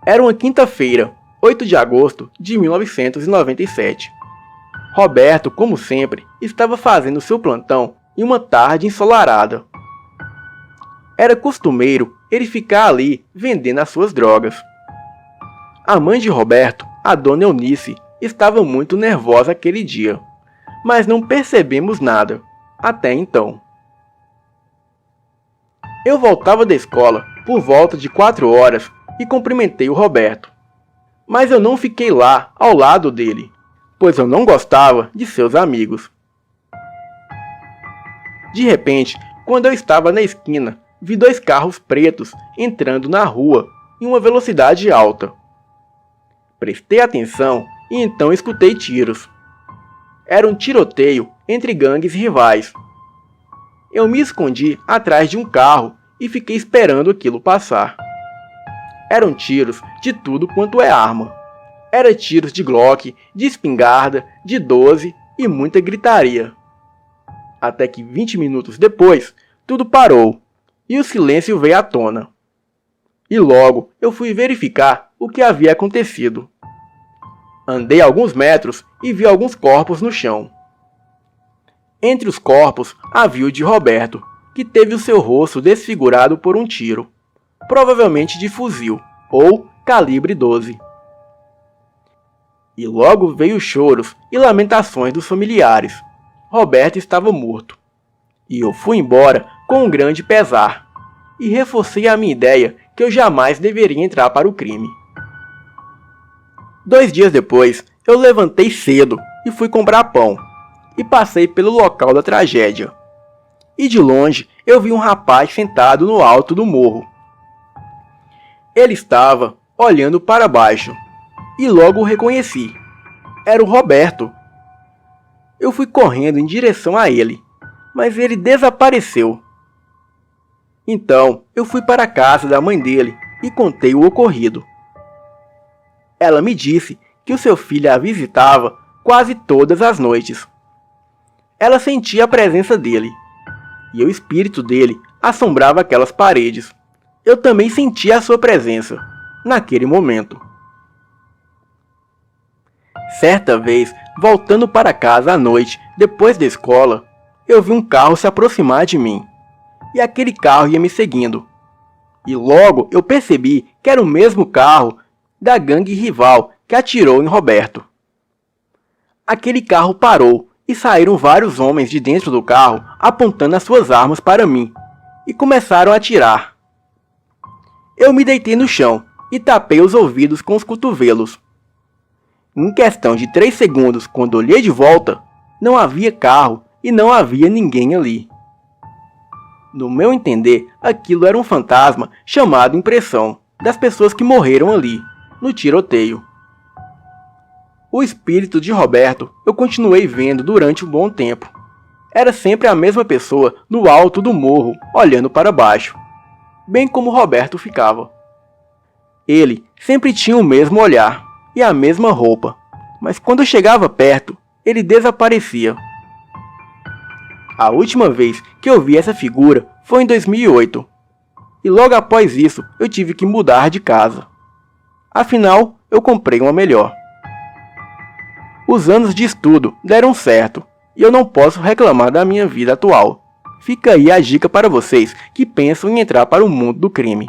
Era uma quinta-feira, 8 de agosto de 1997. Roberto, como sempre, estava fazendo seu plantão em uma tarde ensolarada. Era costumeiro ele ficar ali vendendo as suas drogas. A mãe de Roberto, a dona Eunice, estava muito nervosa aquele dia, mas não percebemos nada, até então. Eu voltava da escola por volta de 4 horas e cumprimentei o Roberto. Mas eu não fiquei lá ao lado dele, pois eu não gostava de seus amigos. De repente, quando eu estava na esquina, vi 2 carros pretos entrando na rua em uma velocidade alta. Prestei atenção e então escutei tiros. Era um tiroteio entre gangues rivais. Eu me escondi atrás de um carro e fiquei esperando aquilo passar. Eram tiros de tudo quanto é arma. Era tiros de Glock, de espingarda, de 12 e muita gritaria. Até que 20 minutos depois, tudo parou e o silêncio veio à tona. E logo eu fui verificar o que havia acontecido. Andei alguns metros e vi alguns corpos no chão. Entre os corpos havia o de Roberto, que teve o seu rosto desfigurado por um tiro, provavelmente de fuzil ou calibre 12. E logo veio choros e lamentações dos familiares. Roberto estava morto. E eu fui embora com um grande pesar, e reforcei a minha ideia que eu jamais deveria entrar para o crime. 2 dias depois, eu levantei cedo e fui comprar pão, e passei pelo local da tragédia. E de longe eu vi um rapaz sentado no alto do morro. Ele estava olhando para baixo, e logo o reconheci. Era o Roberto. Eu fui correndo em direção a ele, mas ele desapareceu. Então eu fui para a casa da mãe dele e contei o ocorrido. Ela me disse que o seu filho a visitava quase todas as noites. Ela sentia a presença dele, e o espírito dele assombrava aquelas paredes. Eu também sentia a sua presença, naquele momento. Certa vez, voltando para casa à noite, depois da escola, eu vi um carro se aproximar de mim, e aquele carro ia me seguindo. E logo eu percebi que era o mesmo carro da gangue rival que atirou em Roberto. Aquele carro parou e saíram vários homens de dentro do carro apontando as suas armas para mim e começaram a atirar. Eu me deitei no chão e tapei os ouvidos com os cotovelos. Em questão de 3 segundos, quando olhei de volta, não havia carro e não havia ninguém ali. No meu entender, aquilo era um fantasma chamado impressão das pessoas que morreram ali, no tiroteio. O espírito de Roberto eu continuei vendo durante um bom tempo. Era sempre a mesma pessoa no alto do morro, olhando para baixo, bem como Roberto ficava. Ele sempre tinha o mesmo olhar e a mesma roupa, mas quando eu chegava perto, ele desaparecia. A última vez que eu vi essa figura foi em 2008, e logo após isso eu tive que mudar de casa. Afinal, eu comprei uma melhor. Os anos de estudo deram certo, e eu não posso reclamar da minha vida atual. Fica aí a dica para vocês que pensam em entrar para o mundo do crime.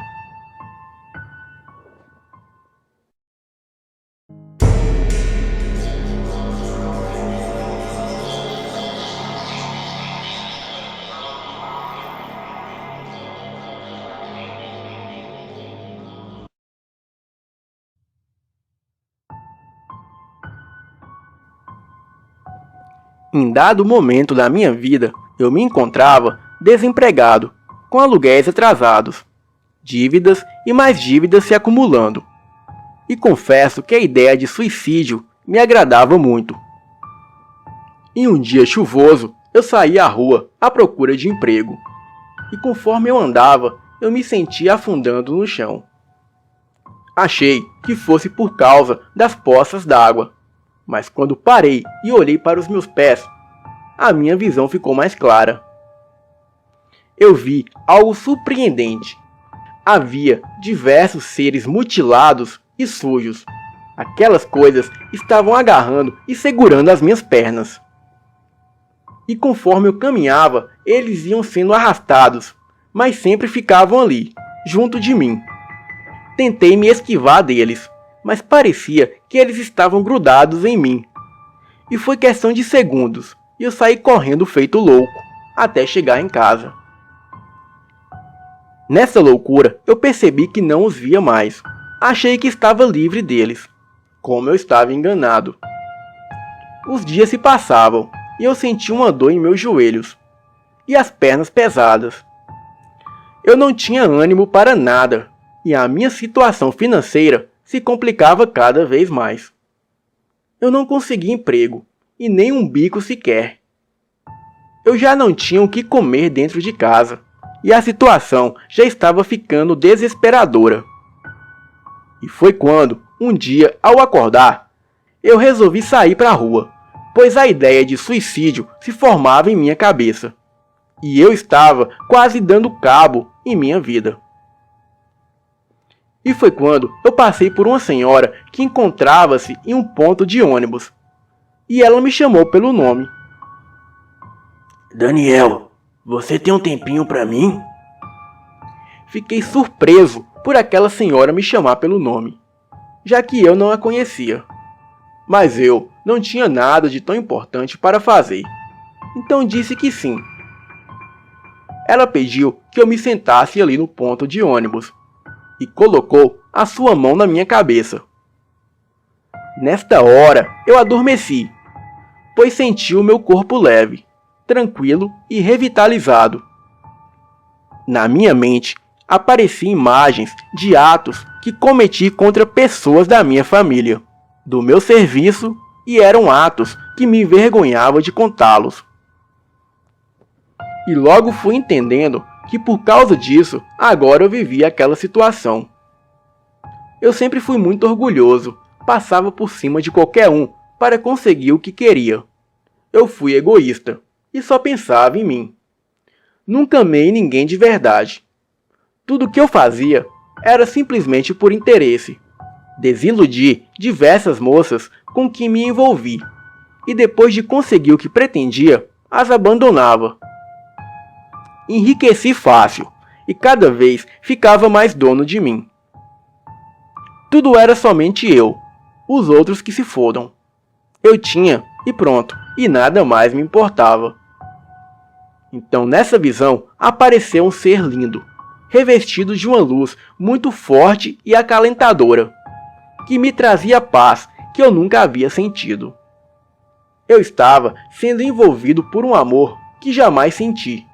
Em dado momento da minha vida, eu me encontrava desempregado, com aluguéis atrasados, dívidas e mais dívidas se acumulando. E confesso que a ideia de suicídio me agradava muito. Em um dia chuvoso, eu saí à rua à procura de emprego. E conforme eu andava, eu me sentia afundando no chão. Achei que fosse por causa das poças d'água. Mas quando parei e olhei para os meus pés, a minha visão ficou mais clara. Eu vi algo surpreendente. Havia diversos seres mutilados e sujos. Aquelas coisas estavam agarrando e segurando as minhas pernas. E conforme eu caminhava, eles iam sendo arrastados, mas sempre ficavam ali, junto de mim. Tentei me esquivar deles, mas parecia que eles estavam grudados em mim. E foi questão de segundos, e eu saí correndo feito louco, até chegar em casa. Nessa loucura, eu percebi que não os via mais. Achei que estava livre deles. Como eu estava enganado. Os dias se passavam, e eu senti uma dor em meus joelhos, e as pernas pesadas. Eu não tinha ânimo para nada, e a minha situação financeira se complicava cada vez mais. Eu não conseguia emprego, e nem um bico sequer. Eu já não tinha o que comer dentro de casa, e a situação já estava ficando desesperadora. E foi quando, um dia, ao acordar, eu resolvi sair para a rua, pois a ideia de suicídio se formava em minha cabeça, e eu estava quase dando cabo em minha vida. E foi quando eu passei por uma senhora que encontrava-se em um ponto de ônibus. E ela me chamou pelo nome. Daniel, você tem um tempinho para mim? Fiquei surpreso por aquela senhora me chamar pelo nome, já que eu não a conhecia. Mas eu não tinha nada de tão importante para fazer, então disse que sim. Ela pediu que eu me sentasse ali no ponto de ônibus e colocou a sua mão na minha cabeça. Nesta hora, eu adormeci, pois senti o meu corpo leve, tranquilo e revitalizado. Na minha mente, apareciam imagens de atos que cometi contra pessoas da minha família, do meu serviço, e eram atos que me envergonhava de contá-los. E logo fui entendendo que por causa disso, agora eu vivia aquela situação. Eu sempre fui muito orgulhoso, passava por cima de qualquer um para conseguir o que queria. Eu fui egoísta e só pensava em mim. Nunca amei ninguém de verdade. Tudo o que eu fazia era simplesmente por interesse. Desiludi diversas moças com quem me envolvi, e depois de conseguir o que pretendia, as abandonava. Enriqueci fácil, e cada vez ficava mais dono de mim. Tudo era somente eu, os outros que se fodam. Eu tinha, e pronto, e nada mais me importava. Então nessa visão apareceu um ser lindo, revestido de uma luz muito forte e acalentadora, que me trazia paz que eu nunca havia sentido. Eu estava sendo envolvido por um amor que jamais senti,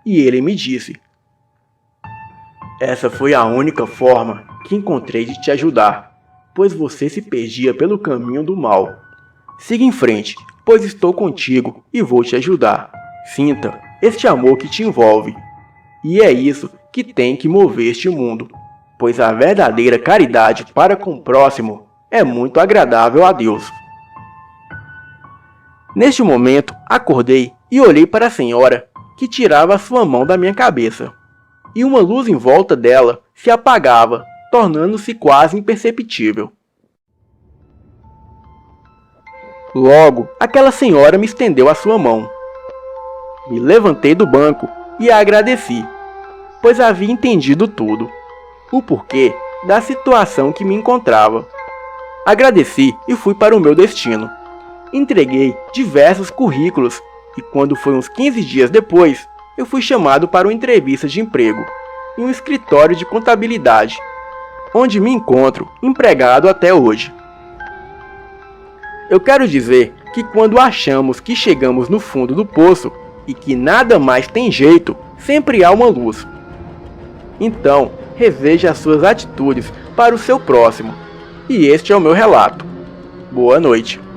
e ele me disse: essa foi a única forma que encontrei de te ajudar, pois você se perdia pelo caminho do mal. Siga em frente, pois estou contigo e vou te ajudar. Sinta este amor que te envolve. E é isso que tem que mover este mundo, pois a verdadeira caridade para com o próximo é muito agradável a Deus. Neste momento, acordei e olhei para a senhora, que tirava a sua mão da minha cabeça. E uma luz em volta dela se apagava, tornando-se quase imperceptível. Logo, aquela senhora me estendeu a sua mão. Me levantei do banco e a agradeci, pois havia entendido tudo, o porquê da situação que me encontrava. Agradeci e fui para o meu destino. Entreguei diversos currículos e quando foi uns 15 dias depois, eu fui chamado para uma entrevista de emprego em um escritório de contabilidade, onde me encontro empregado até hoje. Eu quero dizer que quando achamos que chegamos no fundo do poço e que nada mais tem jeito, sempre há uma luz. Então, reveja as suas atitudes para o seu próximo. E este é o meu relato. Boa noite.